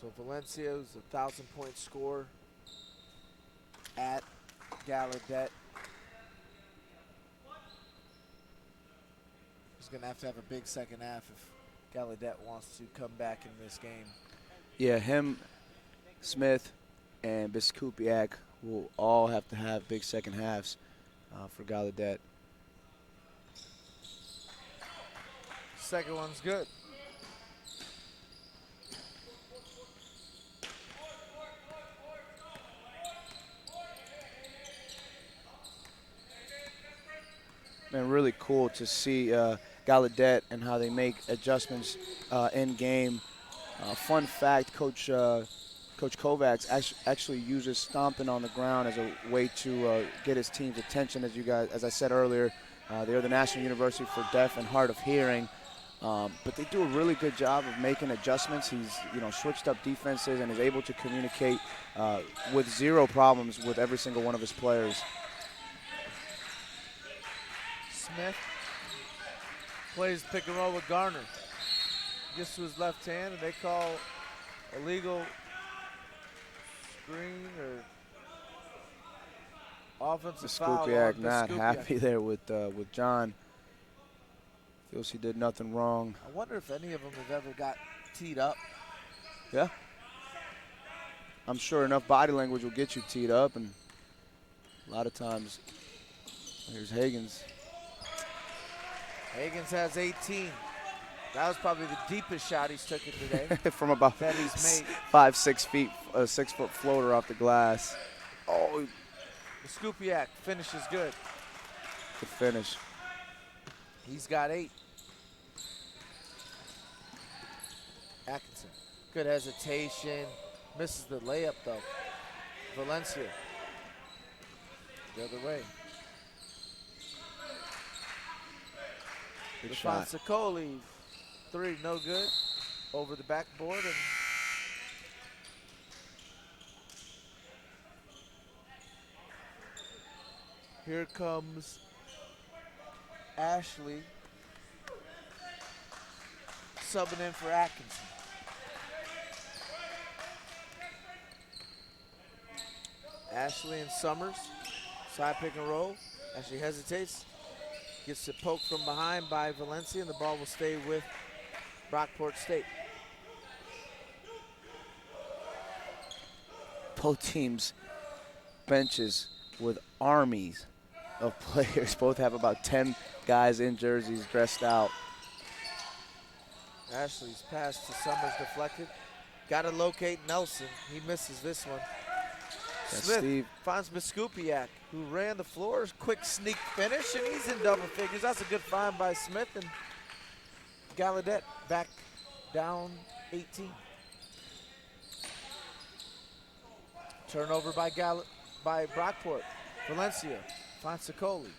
S1: So Valencia's a 1,000-point scorer at Galluadet. He's going to have a big second half if Galluadet wants to come back in this game.
S2: Yeah, him, Smith, and Biskupiak will all have to have big second halves for Galluadet.
S1: Second one's good.
S2: Been really cool to see Galluadet and how they make adjustments in game. Fun fact: Coach Kovacs actually uses stomping on the ground as a way to get his team's attention. As I said earlier, they're the National University for Deaf and Hard of Hearing, but they do a really good job of making adjustments. He's switched up defenses and is able to communicate with zero problems with every single one of his players.
S1: Smith plays pick and roll with Garner. Gets to his left hand, and they call illegal screen or offensive foul.
S2: Biskupiak not happy there with John. Feels he did nothing wrong.
S1: I wonder if any of them have ever got teed up.
S2: Yeah. I'm sure enough body language will get you teed up, and a lot of times, here's Higgins.
S1: Higgins has 18. That was probably the deepest shot he's taken today.
S2: From about
S1: that he's made.
S2: 5-6 feet, a 6-foot floater off the glass. Oh,
S1: Biskupiak finishes good.
S2: Good finish.
S1: He's got 8. Atkinson, good hesitation. Misses the layup though. Valencia, the other way.
S2: Good shot.
S1: Sicoli, 3, no good. Over the backboard, and here comes Ashley subbing in for Atkinson. Ashley and Summers, side pick and roll. Ashley hesitates. Gets it poked from behind by Valencia, and the ball will stay with Brockport State.
S2: Both teams' benches with armies of players. Both have about 10 guys in jerseys dressed out.
S1: Ashley's pass to Summers deflected. Got to locate Nelson. He misses this one. Smith finds Biskupiak, who ran the floor. Quick sneak finish, and he's in double figures. That's a good find by Smith, and Galluadet back down 18. Turnover by Brockport. Valencia finds Sicoli.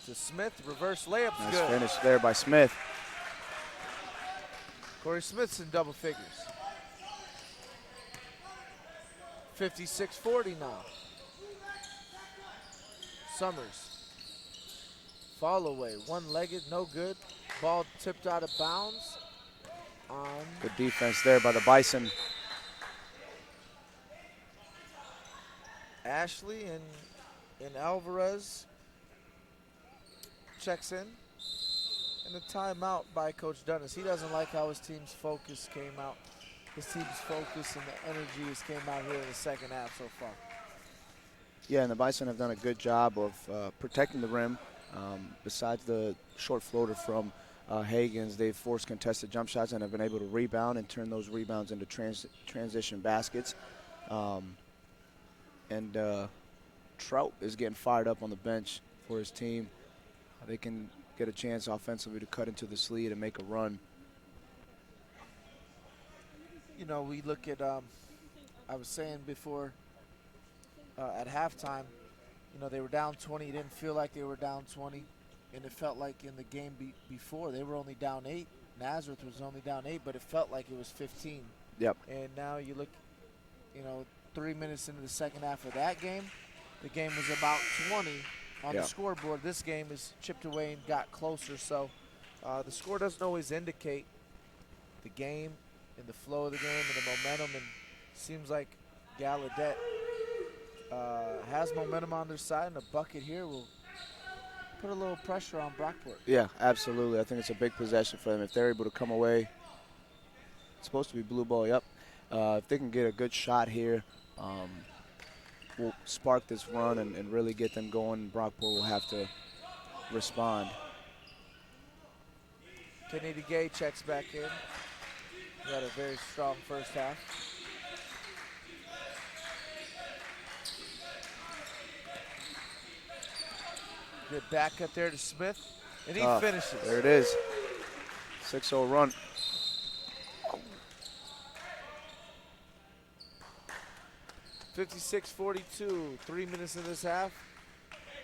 S1: To Smith, reverse layup's
S2: nice
S1: good.
S2: Finish there by Smith.
S1: Corey Smith's in double figures. 56-40 now. Summers. Fall away, one-legged, no good. Ball tipped out of bounds.
S2: Good defense there by the Bison.
S1: Ashley and Alvarez checks in. And the timeout by Coach Dunnis. He doesn't like how his team's focus came out. His team's focus and the energy has came out here in the second half so far.
S2: Yeah, and the Bison have done a good job of protecting the rim. Besides the short floater from Hagens, they've forced contested jump shots and have been able to rebound and turn those rebounds into transition baskets. And Trout is getting fired up on the bench for his team. They can get a chance offensively to cut into the sleeve and make a run.
S1: You know, we look at, I was saying before at halftime, you know, they were down 20. It didn't feel like they were down 20. And it felt like in the game before, they were only down 8. Nazareth was only down 8, but it felt like it was 15.
S2: Yep.
S1: And now you look, you know, 3 minutes into the second half of that game, the game was about 20 on the scoreboard. This game is chipped away and got closer. So the score doesn't always indicate the game and the flow of the game and the momentum. And seems like Galluadet has momentum on their side, and a bucket here will put a little pressure on Brockport.
S2: Yeah, absolutely. I think it's a big possession for them. If they're able to come away, it's supposed to be blue ball, yep. If they can get a good shot here, we'll spark this run and really get them going. Brockport will have to respond.
S1: Kennedy Gay checks back in. He had a very strong first half. Good back cut there to Smith, and he finishes.
S2: There it is. 6-0 run.
S1: (56-42), 3 minutes in this half.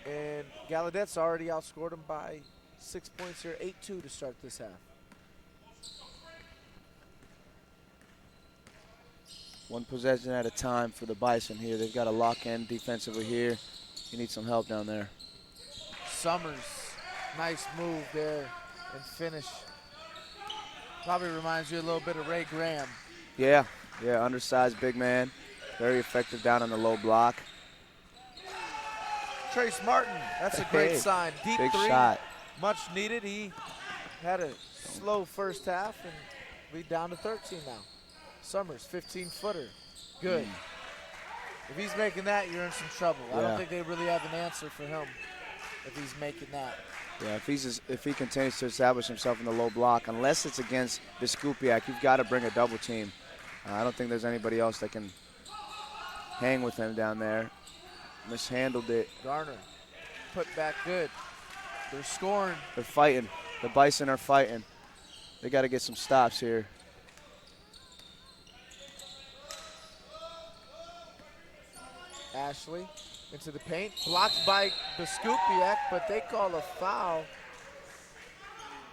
S1: And Gallaudet's already outscored him by 6 points here, 8-2 to start this half.
S2: One possession at a time for the Bison here. They've got to lock in defensively here. You need some help down there.
S1: Summers, nice move there and finish. Probably reminds you a little bit of Ray Graham.
S2: Yeah, undersized big man. Very effective down on the low block.
S1: Trace Martin, that's a great sign. Deep
S2: big
S1: three,
S2: shot.
S1: much needed. He had a slow first half, and we down to 13 now. Summers, 15-footer, good. If he's making that, you're in some trouble. I don't think they really have an answer for him if he's making that.
S2: Yeah, if he continues to establish himself in the low block, unless it's against Biskupiak, you've got to bring a double team. I don't think there's anybody else that can hang with him down there. Mishandled it.
S1: Garner, put back good. They're scoring.
S2: They're fighting. The Bison are fighting. They got to get some stops here.
S1: Ashley into the paint, blocked by Biskupiak, but they call a foul.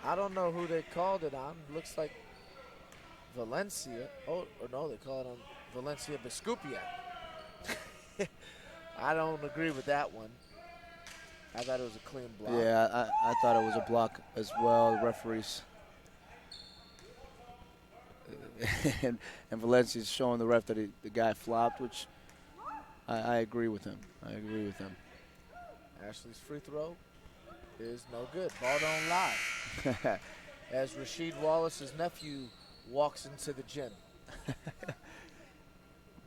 S1: I don't know who they called it on. Looks like Valencia. Oh, or no, they call it on Valencia Biskupiak. I don't agree with that one. I thought it was a clean block.
S2: Yeah, I thought it was a block as well. The referees. and Valencia's showing the ref that the guy flopped, which I agree with him.
S1: Ashley's free throw is no good. Ball don't lie. As Rasheed Wallace's nephew walks into the gym.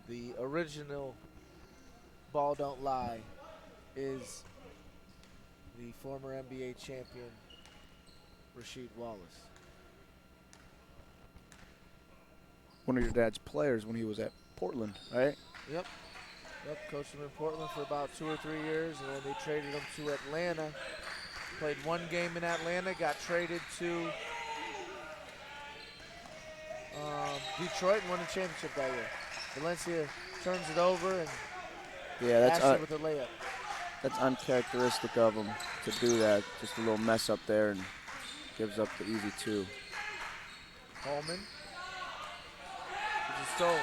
S1: The original ball don't lie is the former NBA champion, Rasheed Wallace.
S2: One of your dad's players when he was at Portland, right?
S1: Yep, coached him in Portland for about 2 or 3 years, and then they traded him to Atlanta. Played one game in Atlanta, got traded to Detroit and won the championship that year. Valencia turns it over and Ashley with a layup.
S2: That's uncharacteristic of him to do that. Just a little mess up there and gives up the easy 2.
S1: Coleman. Which is stolen.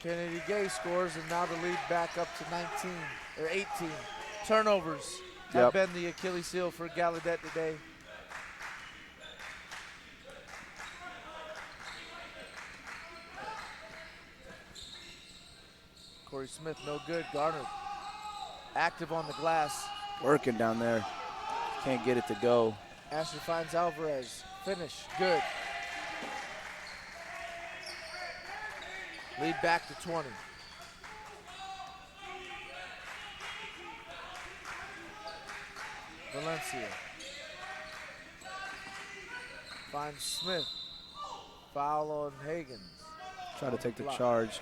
S1: Kennedy Gay scores, and now the lead back up to 19 or 18. Turnovers have been the Achilles heel for Gallaudet today. Corey Smith, no good. Garner, active on the glass.
S2: Working down there. Can't get it to go.
S1: Ashley finds Alvarez. Finish. Good. Lead back to 20. Valencia. Finds Smith. Foul on Higgins.
S2: Try to take the
S1: Block.
S2: charge.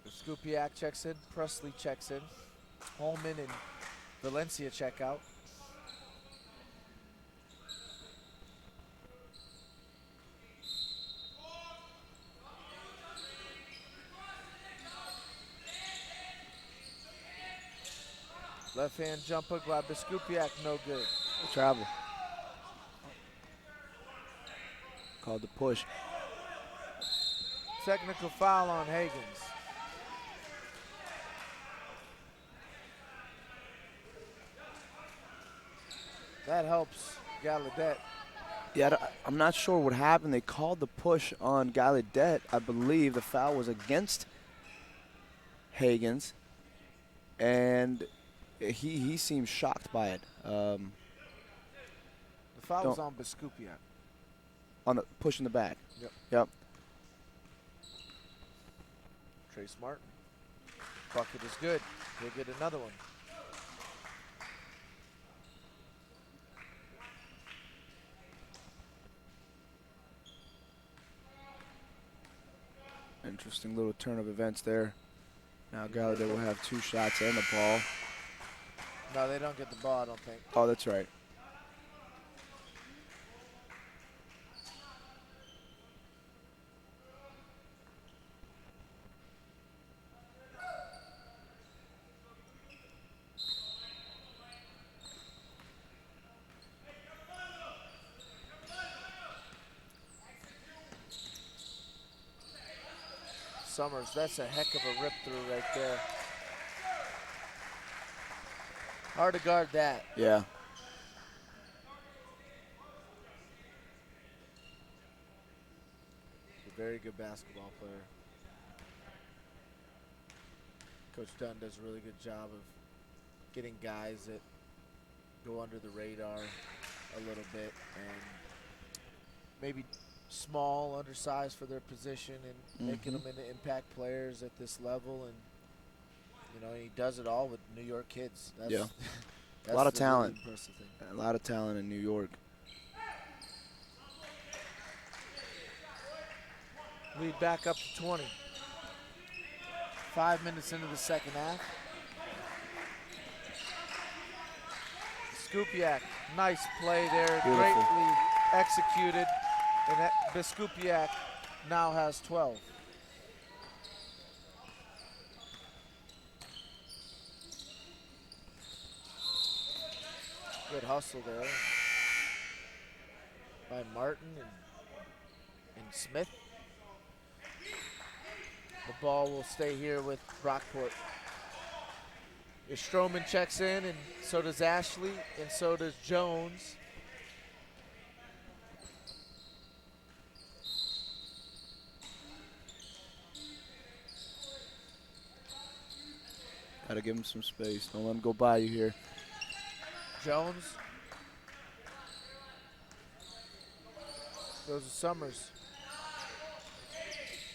S1: Skupiak checks in. Presley checks in. Holman and Valencia check out. Left hand jumper, grab the Skupiak, no good.
S2: Travel. Called the push.
S1: Technical foul on Higgins. That helps Galluadet.
S2: Yeah, I'm not sure what happened. They called the push on Galluadet. I believe the foul was against Higgins, and he seemed shocked by it.
S1: The foul was on Biskupiak.
S2: On the push in the back.
S1: Yep. Trace Martin. Bucket is good. He'll get another one.
S2: Interesting little turn of events there. Now Galluadet will have 2 shots and the ball.
S1: No, they don't get the ball, I don't think.
S2: Oh, that's right.
S1: Summers, that's a heck of a rip through right there. Hard to guard that.
S2: Yeah.
S1: He's a very good basketball player. Coach Dunn does a really good job of getting guys that go under the radar a little bit and maybe small, undersized for their position and making them into impact players at this level. And, you know, he does it all with New York kids. That's,
S2: Yeah.
S1: that's
S2: a lot of
S1: the
S2: talent.
S1: really impressive thing.
S2: A lot of talent in New York.
S1: Lead back up to 20. 5 minutes into the second half. Skupiak, nice play there,
S2: Beautiful.
S1: greatly executed. And Biskupiak now has 12. Good hustle there by Martin and Smith. The ball will stay here with Brockport. Stroman checks in, and so does Ashley, and so does Jones.
S2: Gotta give him some space. Don't let him go by you here.
S1: Jones goes to Summers.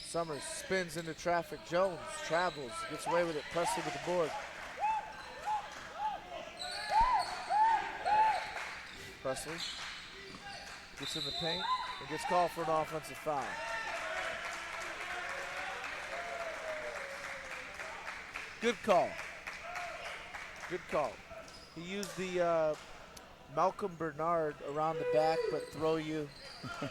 S1: Summers spins into traffic. Jones travels, gets away with it. Presley with the board. Presley gets in the paint and gets called for an offensive foul. Good call. Good call. He used the Malcolm Bernard around the back, but throw you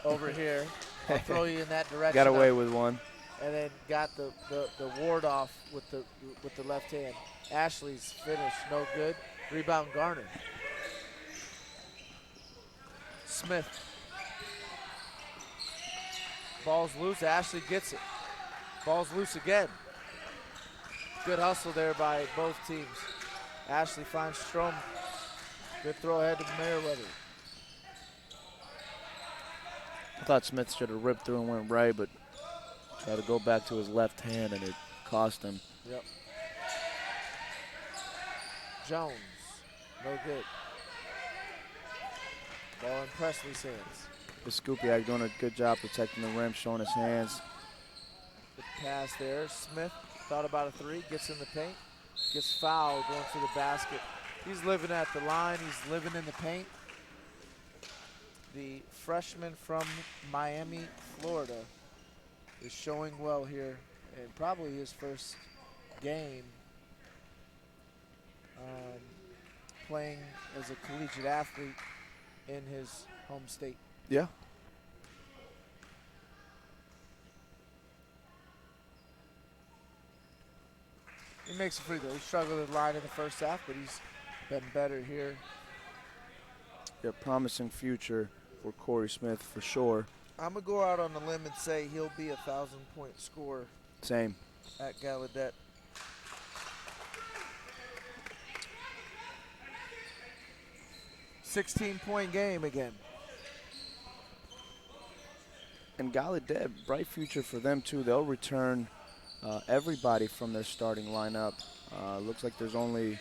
S1: over here. I'll throw you in that direction.
S2: Got away with one.
S1: And then got the ward off with the left hand. Ashley's finish, no good. Rebound Garner. Smith. Ball's loose. Ashley gets it. Ball's loose again. Good hustle there by both teams. Ashley finds Strom. Good throw ahead to Meriwether.
S2: I thought Smith should have ripped through and went right, but tried to go back to his left hand, and it cost him.
S1: Yep. Jones, no good. Ball in Presley's hands.
S2: Biskupiak doing a good job protecting the rim, showing his hands.
S1: Good pass there. Smith thought about a three, gets in the paint, gets fouled going to the basket. He's living at the line. He's living in the paint. The freshman from Miami, Florida, is showing well here, and probably his first game playing as a collegiate athlete in his home state.
S2: Yeah.
S1: He makes a free throw. He struggled at the line in the first half, but he's been better here.
S2: Yeah, promising future for Corey Smith for sure.
S1: I'm going to go out on a limb and say he'll be a 1,000-point scorer.
S2: Same.
S1: At Galluadet. 16-point game again.
S2: And Galluadet, bright future for them too. They'll return everybody from their starting lineup. Looks like there's only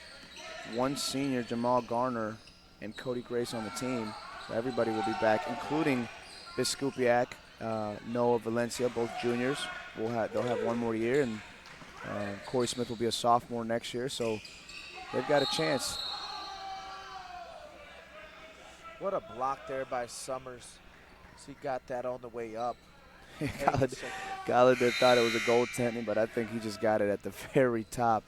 S2: one senior, Jamal Garner, and Cody Grace on the team. So everybody will be back, including Biskupiak, Noah Valencia, both juniors. They'll have one more year, and Corey Smith will be a sophomore next year. So they've got a chance.
S1: What a block there by Summers. He got that on the way up.
S2: Galluadet thought it was a goaltending, but I think he just got it at the very top.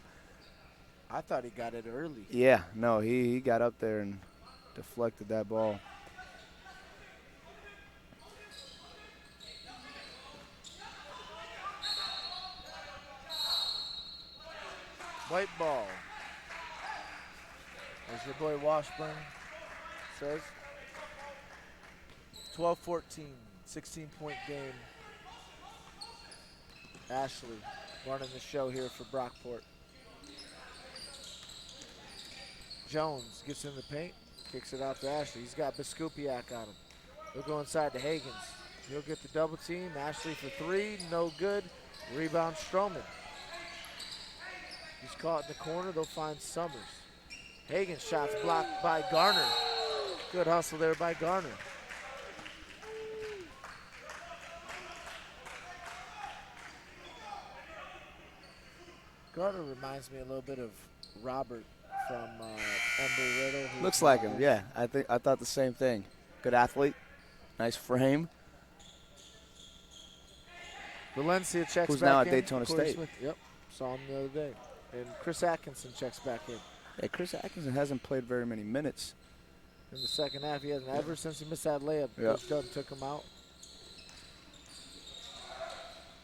S1: I thought he got it early.
S2: Yeah, no, he got up there and deflected that ball.
S1: White ball. As your boy Washburn says. 12-14, 16-point game. Ashley running the show here for Brockport. Jones gets in the paint, kicks it out to Ashley. He's got Biskupiak on him. He'll go inside to Higgins. He'll get the double team. Ashley for three, no good. Rebound Stroman. He's caught in the corner. They'll find Summers. Higgins shots blocked by Garner. Good hustle there by Garner. Garner reminds me a little bit of Robert from Embry-Riddle.
S2: Looks like him, yeah. I thought the same thing. Good athlete, nice frame.
S1: Valencia checks
S2: Who's
S1: back
S2: now at
S1: in.
S2: Daytona
S1: Corey
S2: State.
S1: Smith. Yep, saw him the other day. And Chris Atkinson checks back in.
S2: Yeah, Chris Atkinson hasn't played very many minutes.
S1: In the second half, he hasn't ever since he missed that layup.
S2: Yep.
S1: Coach Dunn took him out.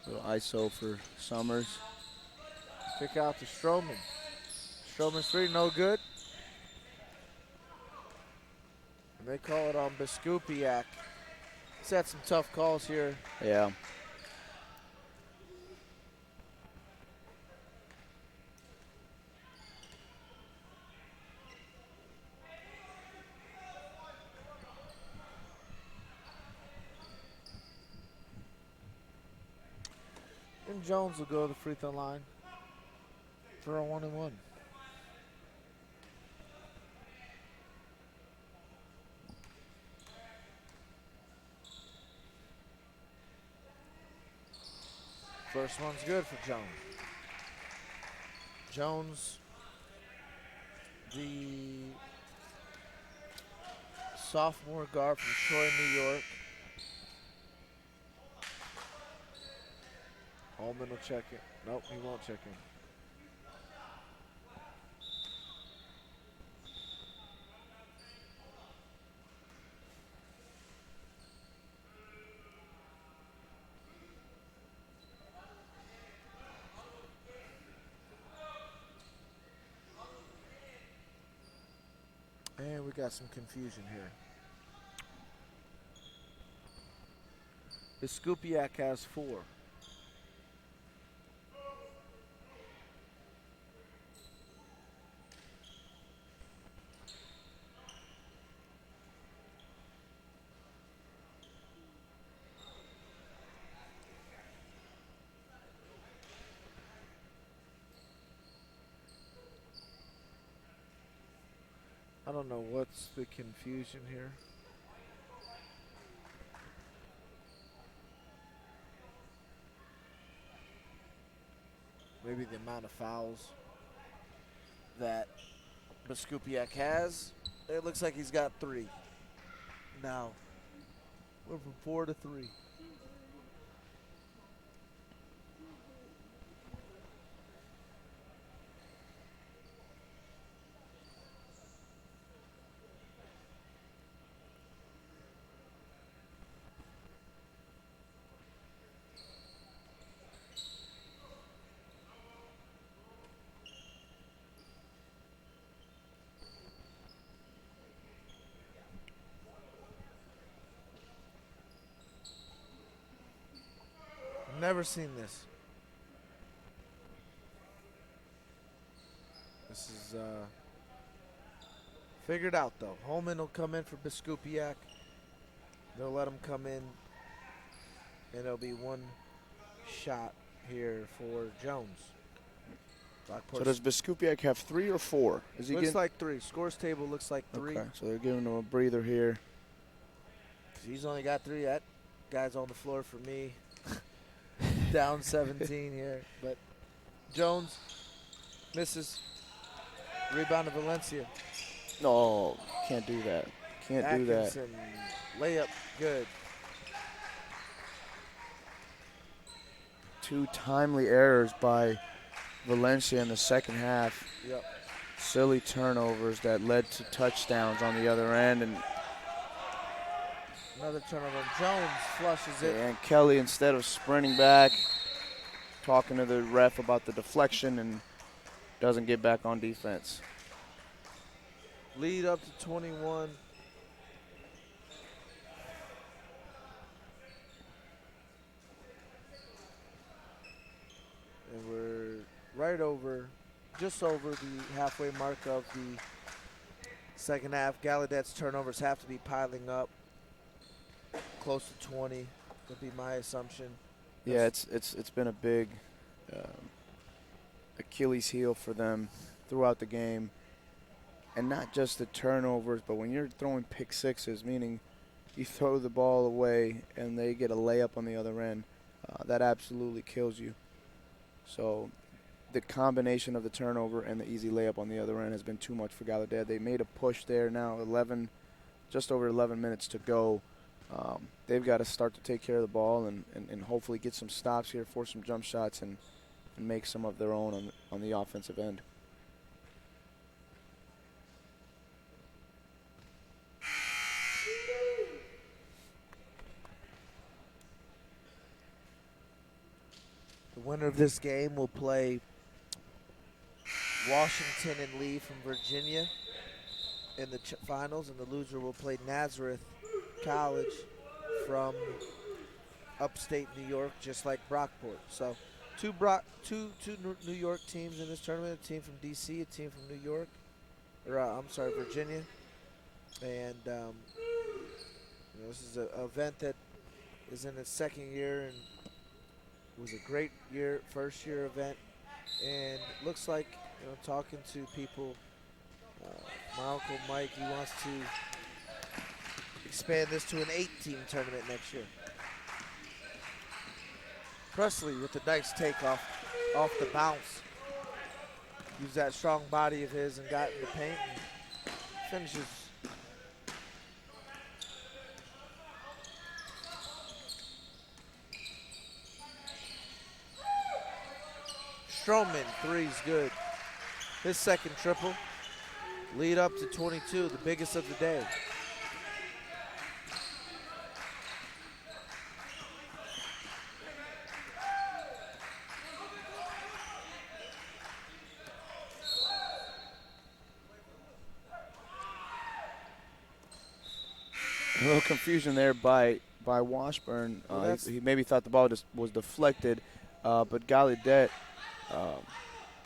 S2: Little ISO for Summers.
S1: Kick out to Stroman. Stroman's three, no good. And they call it on Biskupiak. He's had some tough calls here.
S2: Yeah.
S1: And Jones will go to the free throw line for a 1-and-1. First one's good for Jones. Jones, the sophomore guard from Troy, New York. Holman will check it. Nope, he won't check in. And we got some confusion here. Biskupiak has 4. I don't know what's the confusion here. Maybe the amount of fouls that Biskupiak has. It looks like he's got 3. Now, we're from 4 to 3. Never seen this. This is figured out though. Holman will come in for Biskupiak. They'll let him come in, and it'll be 1 shot here for Jones.
S2: So does Biskupiak have 3 or 4? Is he
S1: looks like 3. Scores table looks like 3.
S2: Okay, so they're giving him a breather here.
S1: He's only got 3. That guy's on the floor for me. Down 17 here, but Jones misses. Rebound to Valencia.
S2: No, can't do that. Can't
S1: Atkinson,
S2: do that.
S1: Layup, good.
S2: 2 timely errors by Valencia in the second half.
S1: Yep.
S2: Silly turnovers that led to touchdowns on the other end, and
S1: Another turnover. Jones flushes it.
S2: and Kelly, instead of sprinting back, talking to the ref about the deflection, and doesn't get back on defense.
S1: Lead up to 21. And we're right over, just over the halfway mark of the second half. Galladet's turnovers have to be piling up. Close to 20 would be my assumption.
S2: Yeah, it's been a big Achilles heel for them throughout the game. And not just the turnovers, but when you're throwing pick sixes, meaning you throw the ball away and they get a layup on the other end, that absolutely kills you. So the combination of the turnover and the easy layup on the other end has been too much for Galluadet. They made a push there now, just over 11 minutes to go. They've got to start to take care of the ball and hopefully get some stops here, force some jump shots, and make some of their own on the offensive end.
S1: The winner of this game will play Washington and Lee from Virginia in the finals, and the loser will play Nazareth College from upstate New York, just like Brockport. So two New York teams in this tournament, a team from DC, a team from New York, Virginia. And this is an event that is in its second year and was a great first year event. And looks like, talking to people, my Uncle Mike, he wants to expand this to an 8-team tournament next year. Presley with the nice takeoff off the bounce. Used that strong body of his and got in the paint and finishes. Stroman, three's good. His second triple. Lead up to 22, the biggest of the day.
S2: A little confusion there by Washburn. He maybe thought the ball just was deflected, but Galluadet,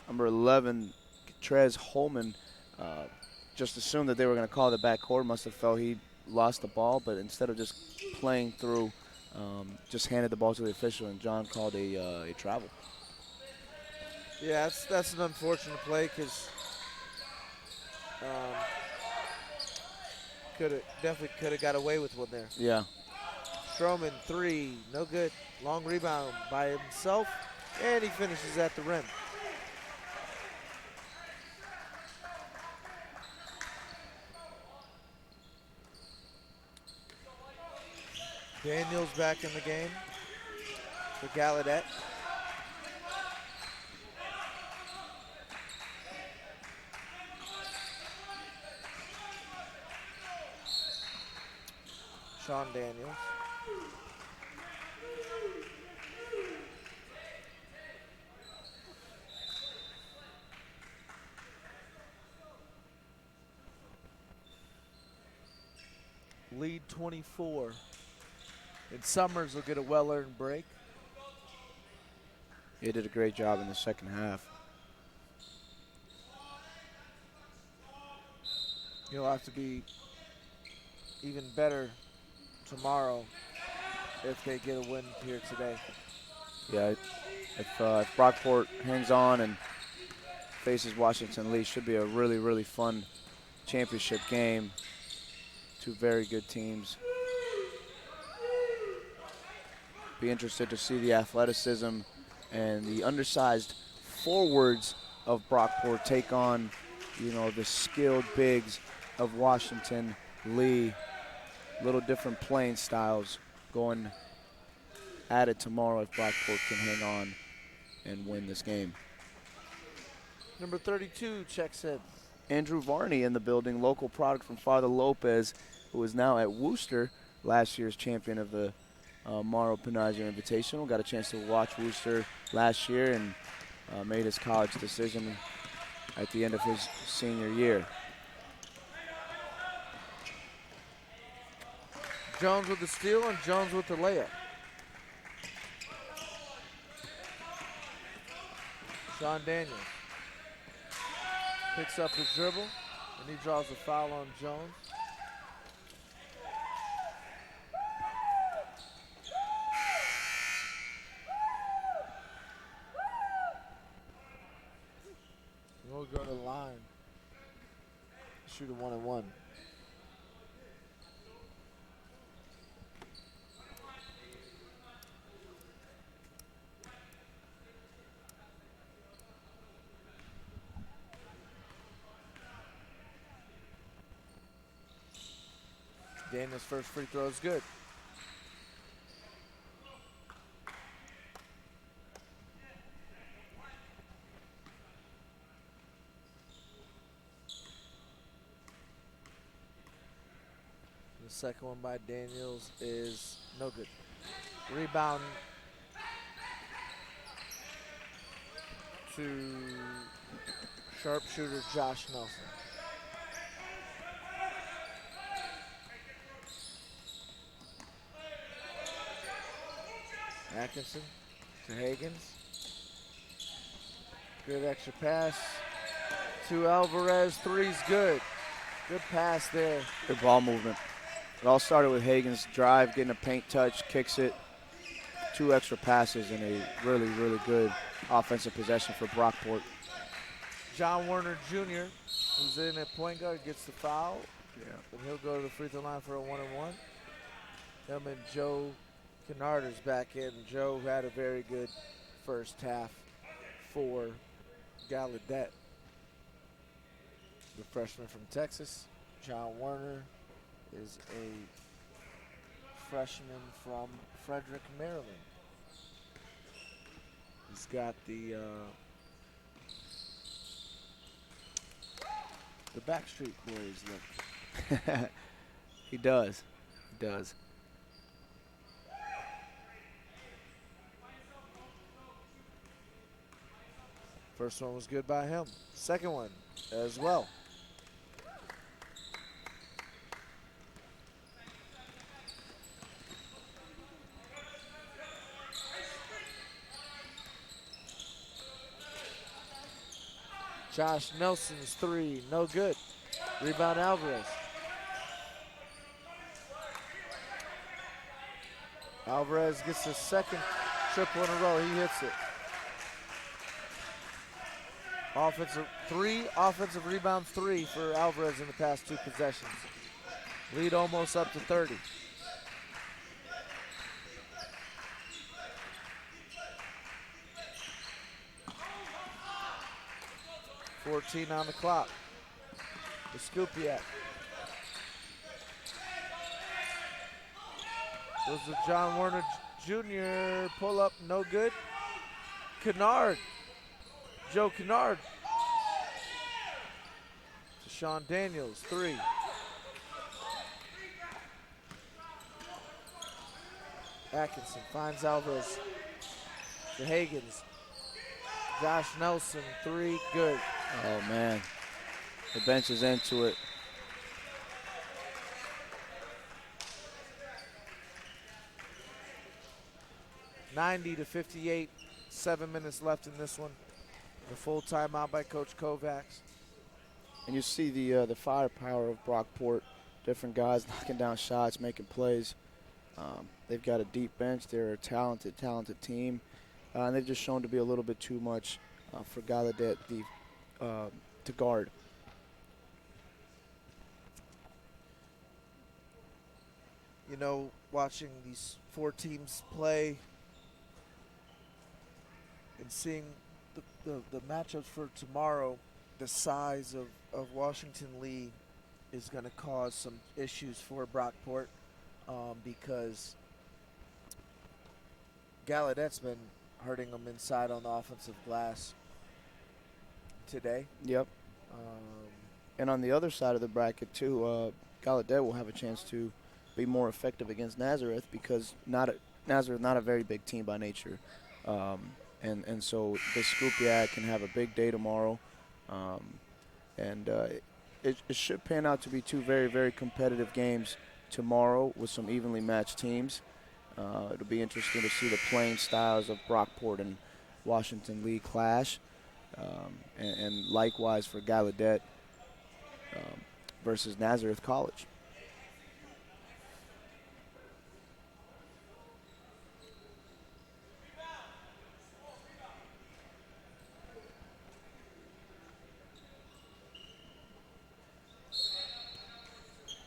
S2: number 11, Trez Holman, just assumed that they were going to call the backcourt. Must have felt he lost the ball, but instead of just playing through, just handed the ball to the official, and John called a travel.
S1: Yeah, that's an unfortunate play because Definitely could have got away with one there.
S2: Yeah.
S1: Stroman, 3, no good. Long rebound by himself, and he finishes at the rim. Daniels back in the game for Galluadet. Sean Daniels. Lead 24. And Summers will get a well-earned break.
S2: He did a great job in the second half.
S1: He'll have to be even better tomorrow if they get a win here today.
S2: Yeah, if Brockport hangs on and faces Washington Lee, should be a really, really fun championship game. Two very good teams. Be interested to see the athleticism and the undersized forwards of Brockport take on, you know, the skilled bigs of Washington Lee. Little different playing styles going at it tomorrow if Brockport can hang on and win this game.
S1: Number 32 checks in.
S2: Andrew Varney in the building, local product from Father Lopez, who is now at Worcester, last year's champion of the Mauro Panaggio Invitational. Got a chance to watch Worcester last year and made his college decision at the end of his senior year.
S1: Jones with the steal and Jones with the layup. Sean Daniels picks up his dribble and he draws a foul on Jones. We'll go to the line. Shoot a 1-and-1. Daniel's first free throw is good. The second one by Daniels is no good. Rebound to sharpshooter Josh Nelson. Atkinson to Hagans. Good extra pass to Alvarez. Three's good. Good pass there.
S2: Good ball movement. It all started with Hagen's drive, getting a paint touch, kicks it. 2 extra passes and a really, really good offensive possession for Brockport.
S1: John Werner Jr., who's in at point guard, gets the foul.
S2: Yeah.
S1: And he'll go to the free throw line for a 1-and-1. Him and Joe Kennarder's back in. Joe had a very good first half for Galluadet. The freshman from Texas. John Werner is a freshman from Frederick, Maryland. He's got the Backstreet Boys look.
S2: He does. He does.
S1: First one was good by him. Second one as well. Josh Nelson's 3, no good. Rebound Alvarez. Alvarez gets the second triple in a row. He hits it. Offensive rebound 3 for Alvarez in the past 2 possessions. Lead almost up to 30. $14 on the clock. The Scoopy Goes to John Warner Jr. Pull up, no good. Kennard. Joe Kennard. To Sean Daniels, 3. Atkinson finds Alvarez. To Hagans. Josh Nelson, 3, good.
S2: Oh, man. The bench is into it.
S1: (90-58), 7 minutes left in this one. The full timeout by Coach Kovacs.
S2: And you see the firepower of Brockport. Different guys knocking down shots, making plays. They've got a deep bench. They're a talented team. And they've just shown to be a little bit too much for Galluadet to guard.
S1: You know, watching these 4 teams play and seeing the matchups for tomorrow, the size of Washington Lee is going to cause some issues for Brockport because Galladet's been hurting them inside on the offensive glass today.
S2: Yep. And on the other side of the bracket, too, Galluadet will have a chance to be more effective against Nazareth because Nazareth not a very big team by nature. And so the Scoopy can have a big day tomorrow. It should pan out to be 2 very, very competitive games tomorrow with some evenly matched teams. It'll be interesting to see the playing styles of Brockport and Washington Lee clash. And likewise for Galluadet versus Nazareth College.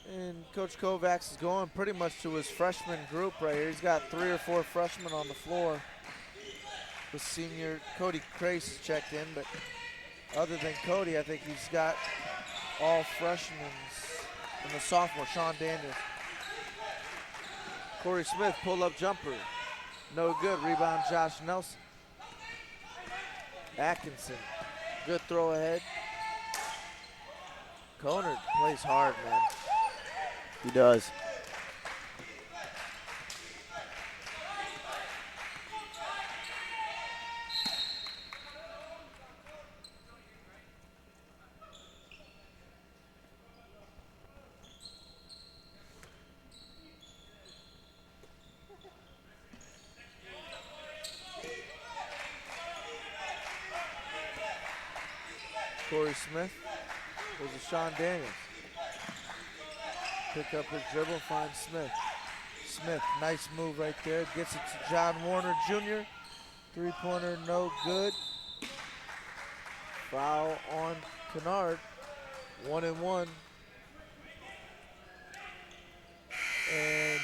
S1: And Coach Kovacs is going pretty much to his freshman group right here. He's got 3 or 4 freshmen on the floor. The senior Cody Crace is checked in, but other than Cody, I think he's got all freshmen and the sophomore, Sean Daniels. Corey Smith, pull-up jumper. No good. Rebound, Josh Nelson. Atkinson, good throw ahead. Conard plays hard, man.
S2: He does.
S1: Corey Smith. There's a Sean Daniels. Pick up his dribble, finds Smith. Smith, nice move right there. Gets it to John Warner Jr. 3-pointer, no good. Foul on Kennard. 1-1. And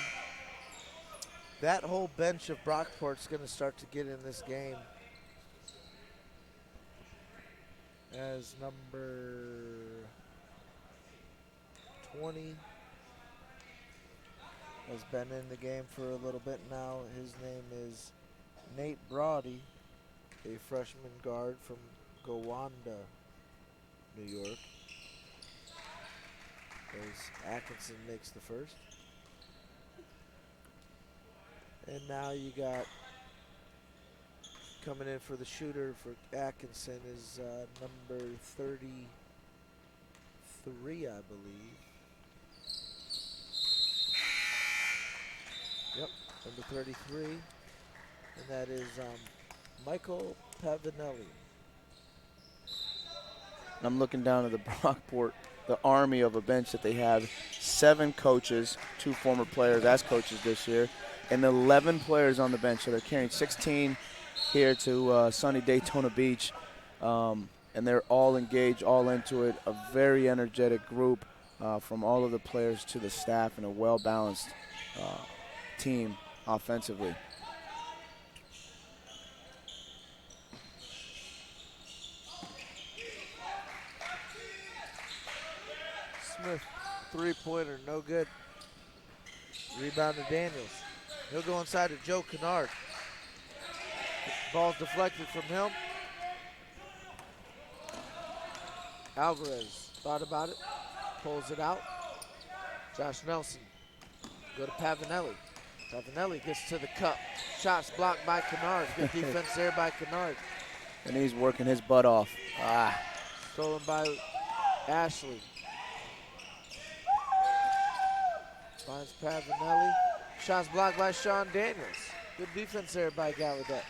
S1: that whole bench of Brockport's going to start to get in this game. As number 20 has been in the game for a little bit now. His name is Nate Brody, a freshman guard from Gowanda, New York. As Atkinson makes the first. And now you got coming in for the shooter for Atkinson is number 33, I believe. Yep, number 33. And that is Michael Pavanelli.
S2: I'm looking down at the Brockport, the army of a bench that they have. 7 coaches, 2 former players as coaches this year, and 11 players on the bench. So they're carrying 16 here to sunny Daytona Beach. And they're all engaged, all into it. A very energetic group. from all of the players to the staff, and a well-balanced team offensively.
S1: Smith, three-pointer, no good. Rebound to Daniels. He'll go inside to Joe Kennard. Ball's deflected from him. Alvarez thought about it, pulls it out. Josh Nelson, go to Pavanelli. Pavanelli gets to the cup. Shots blocked by Kennard. Good defense there by Kennard.
S2: And he's working his butt off.
S1: Stolen by Ashley. Finds Pavanelli. Shots blocked by Sean Daniels. Good defense there by Galluadet.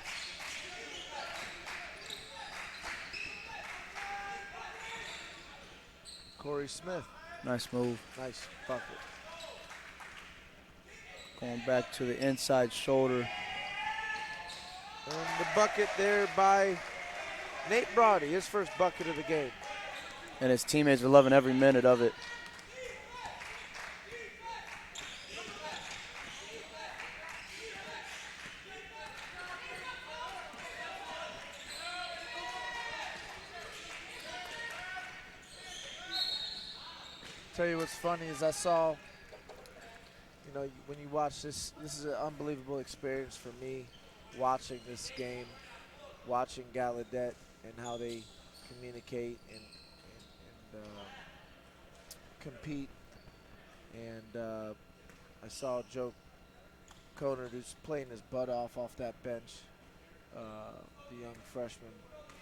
S1: Corey Smith.
S2: Nice move.
S1: Nice bucket.
S2: Going back to the inside shoulder.
S1: And the bucket there by Nate Brody, his first bucket of the game.
S2: And his teammates are loving every minute of it.
S1: Tell you what's funny is I saw, you know, when you watch this is an unbelievable experience for me, watching this game, watching Galluadet and how they communicate and compete. And I saw Joe Conard, who's playing his butt off that bench, the young freshman.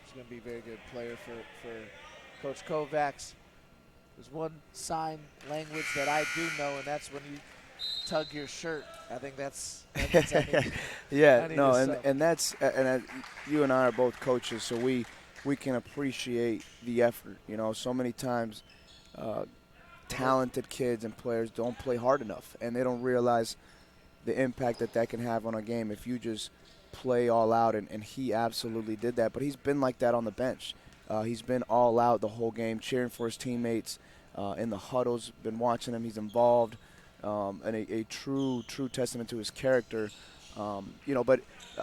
S1: He's going to be a very good player for Coach Kovacs. There's one sign language that I do know, and that's when you tug your shirt. I think that's
S2: yeah, no, and that's you and I are both coaches, so we can appreciate the effort. You know, so many times talented kids and players don't play hard enough, and they don't realize the impact that can have on a game if you just play all out, and he absolutely did that. But he's been like that on the bench. He's been all out the whole game, cheering for his teammates in the huddles, been watching him. He's involved, and a true testament to his character. You know, but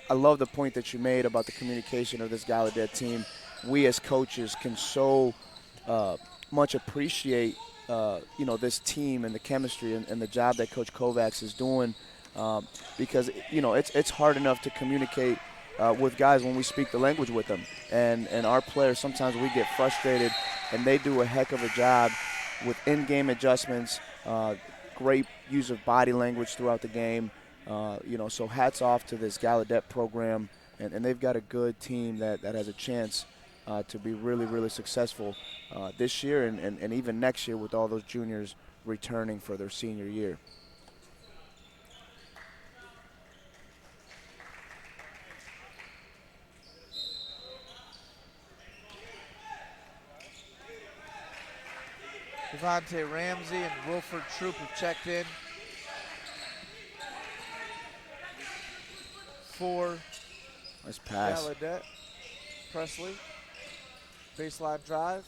S2: I love the point that you made about the communication of this Galluadet team. We as coaches can so much appreciate, you know, this team and the chemistry and the job that Coach Kovacs is doing, because, you know, it's hard enough to communicate with guys when we speak the language with them. And our players, sometimes we get frustrated, and they do a heck of a job with in-game adjustments, great use of body language throughout the game. You know, so hats off to this Galluadet program, and they've got a good team that has a chance to be really, really successful this year and even next year with all those juniors returning for their senior year.
S1: Devontae Ramsey and Wilford Troop have checked in for
S2: Nice pass.
S1: Galluadet. Presley, baseline drive.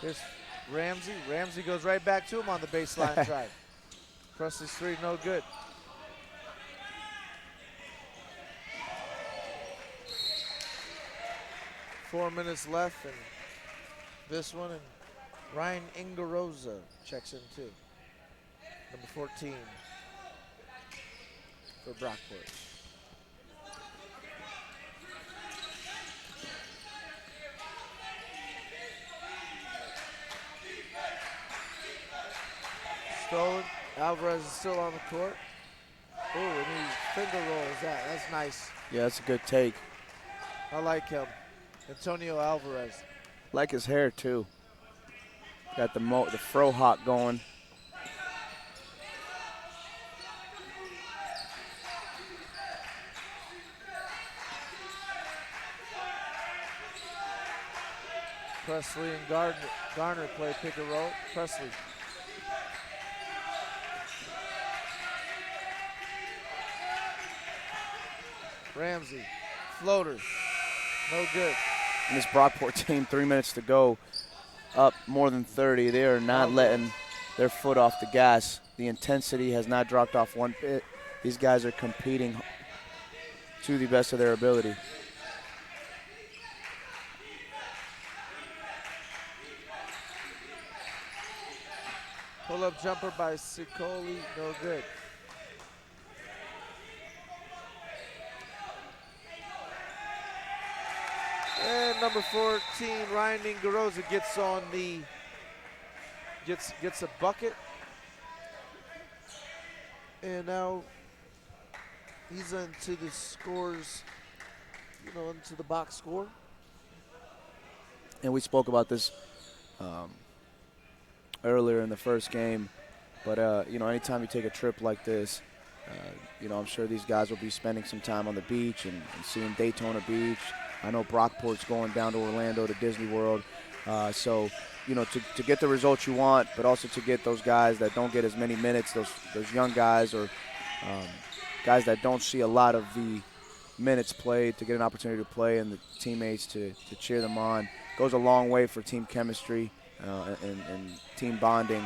S1: Here's Ramsey. Ramsey goes right back to him on the baseline drive. Presley's three, no good. Four minutes left, and this one, and Ryan Ingarosa checks in too. Number 14 for Brockport. Stolen. Alvarez is still on the court. Oh, and he finger rolls that. That's nice.
S2: Yeah, that's a good take.
S1: I like him. Antonio Alvarez.
S2: Like his hair, too. Got the fro hawk going.
S1: Presley and Garner play pick and roll. Presley. Ramsey. Floater. No good.
S2: And this Brockport team, 3 minutes to go, up more than 30. They are not letting their foot off the gas. The intensity has not dropped off one bit. These guys are competing to the best of their ability.
S1: Pull-up jumper by Sicoli, no good. And number 14, Ryan Ingarosa gets on the gets a bucket. And now he's into the scores, into the box score.
S2: And we spoke about this earlier in the first game, but anytime you take a trip like this, I'm sure these guys will be spending some time on the beach and seeing Daytona Beach. I know Brockport's going down to Orlando to Disney World. So to get the results you want, but also to get those guys that don't get as many minutes, those young guys or guys that don't see a lot of the minutes played, to get an opportunity to play and the teammates to cheer them on, goes a long way for team chemistry and team bonding.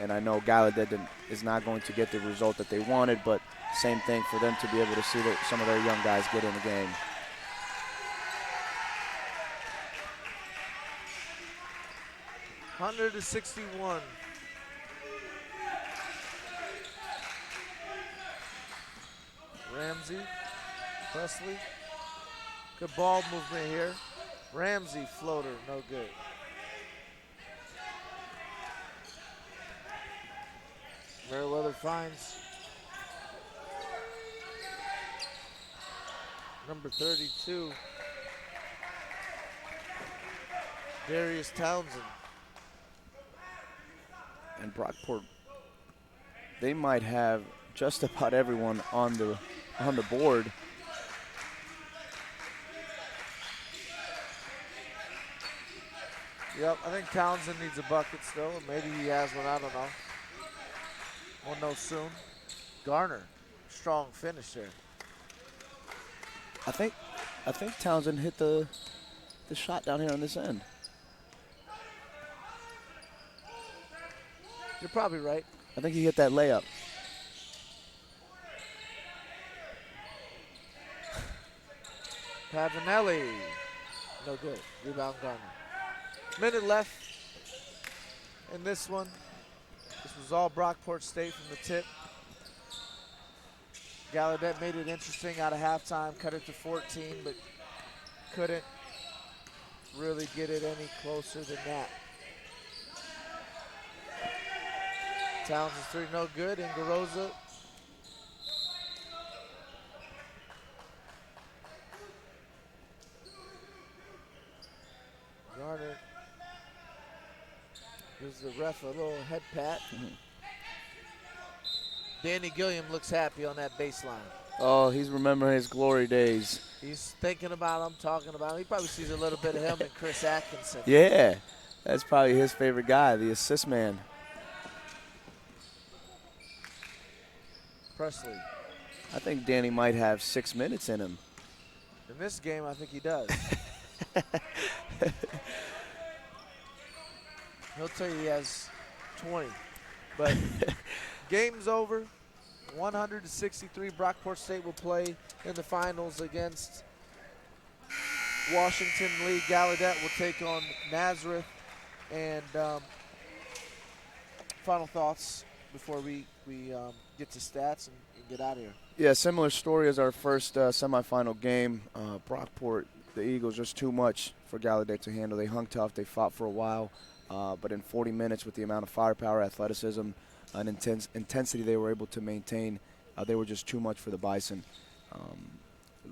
S2: And I know Galluadet is not going to get the result that they wanted, but same thing for them to be able to see that some of their young guys get in the game.
S1: $100-61. Ramsey, Presley. Good ball movement here. Ramsey floater, no good. Meriwether finds number 32, Darius Townsend.
S2: And Brockport, they might have just about everyone on the board.
S1: Yep, I think Townsend needs a bucket still. Maybe he has one, I don't know. We'll know soon. Garner, strong finish there.
S2: I think Townsend hit the shot down here on this end.
S1: You're probably right.
S2: I think he hit that layup.
S1: Pavanelli, no good. Rebound Garner. Minute left in this one. This was all Brockport State from the tip. Galluadet made it interesting out of halftime, cut it to 14, but couldn't really get it any closer than that. Townsend's three, no good. Ingarosa. Garner gives the ref a little head pat. Danny Gilliam looks happy on that baseline.
S2: Oh, he's remembering his glory days.
S1: He's thinking about him, talking about him. He probably sees a little bit of him and Chris Atkinson.
S2: Yeah, that's probably his favorite guy, the assist man.
S1: Presley.
S2: I think Danny might have 6 minutes in him.
S1: In this game, I think he does. He'll tell you he has 20. But game's over. 100-63. Brockport State will play in the finals against Washington Lee. Galluadet will take on Nazareth. And final thoughts before we get to stats and get out of here.
S2: Yeah, similar story as our first semifinal game. Brockport, the Eagles, just too much for Galluadet to handle. They hung tough. They fought for a while. But in 40 minutes, with the amount of firepower, athleticism, and intensity they were able to maintain, they were just too much for the Bison.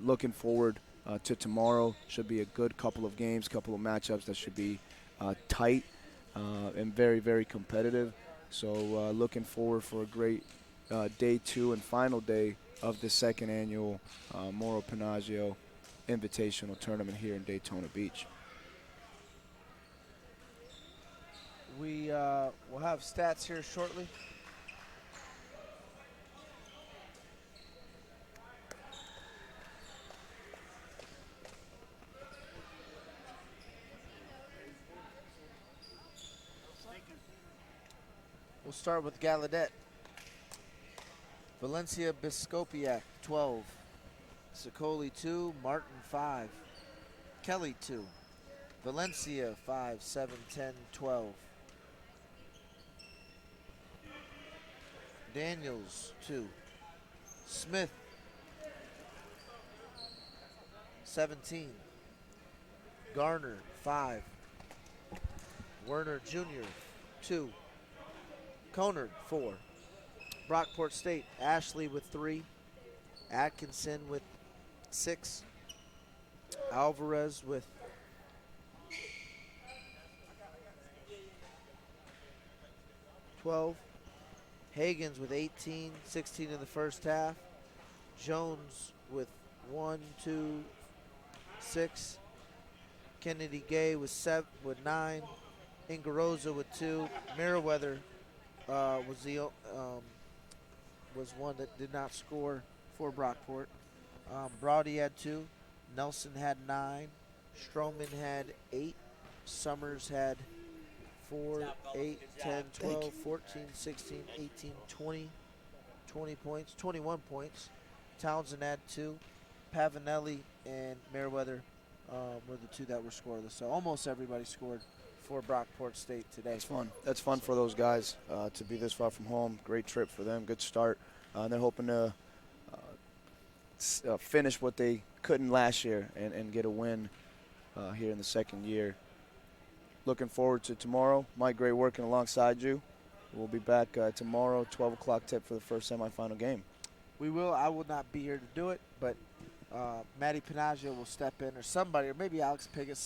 S2: Looking forward to tomorrow. Should be a good couple of games, couple of matchups that should be tight and very, very competitive. So looking forward for a great day 2 and final day of the second annual Mauro Panaggio Invitational Tournament here in Daytona Beach.
S1: We will have stats here shortly. We'll start with Galluadet. Valencia Biscopiak, 12. Sicoli, 2. Martin, 5. Kelly, 2. Valencia, 5, 7, 10, 12. Daniels, 2. Smith, 17. Garner, 5. Werner Jr., 2. Conard, 4. Brockport State, Ashley with 3. Atkinson with 6. Alvarez with 12. Hagens with 18, 16 in the first half. Jones with 1, 2, 6. Kennedy Gay with 9. Ingarosa with 2. Meriwether was one that did not score for Brockport. Brody had 2. Nelson had 9. Stroman had 8. Summers had 4, 8, 10, 12, 14, 16, 18, 20, 20 points, 21 points. Townsend had 2. Pavanelli and Meriwether were the 2 that were scoreless. So almost everybody scored for Brockport State today.
S2: That's fun. That's fun for those guys to be this far from home. Great trip for them. Good start. And they're hoping to finish what they couldn't last year and get a win here in the second year. Looking forward to tomorrow. Mike Gray working alongside you. We'll be back tomorrow, 12 o'clock tip for the first semifinal game.
S1: We will. I will not be here to do it, but Matty Panaggio will step in, or somebody, or maybe Alex Piggott.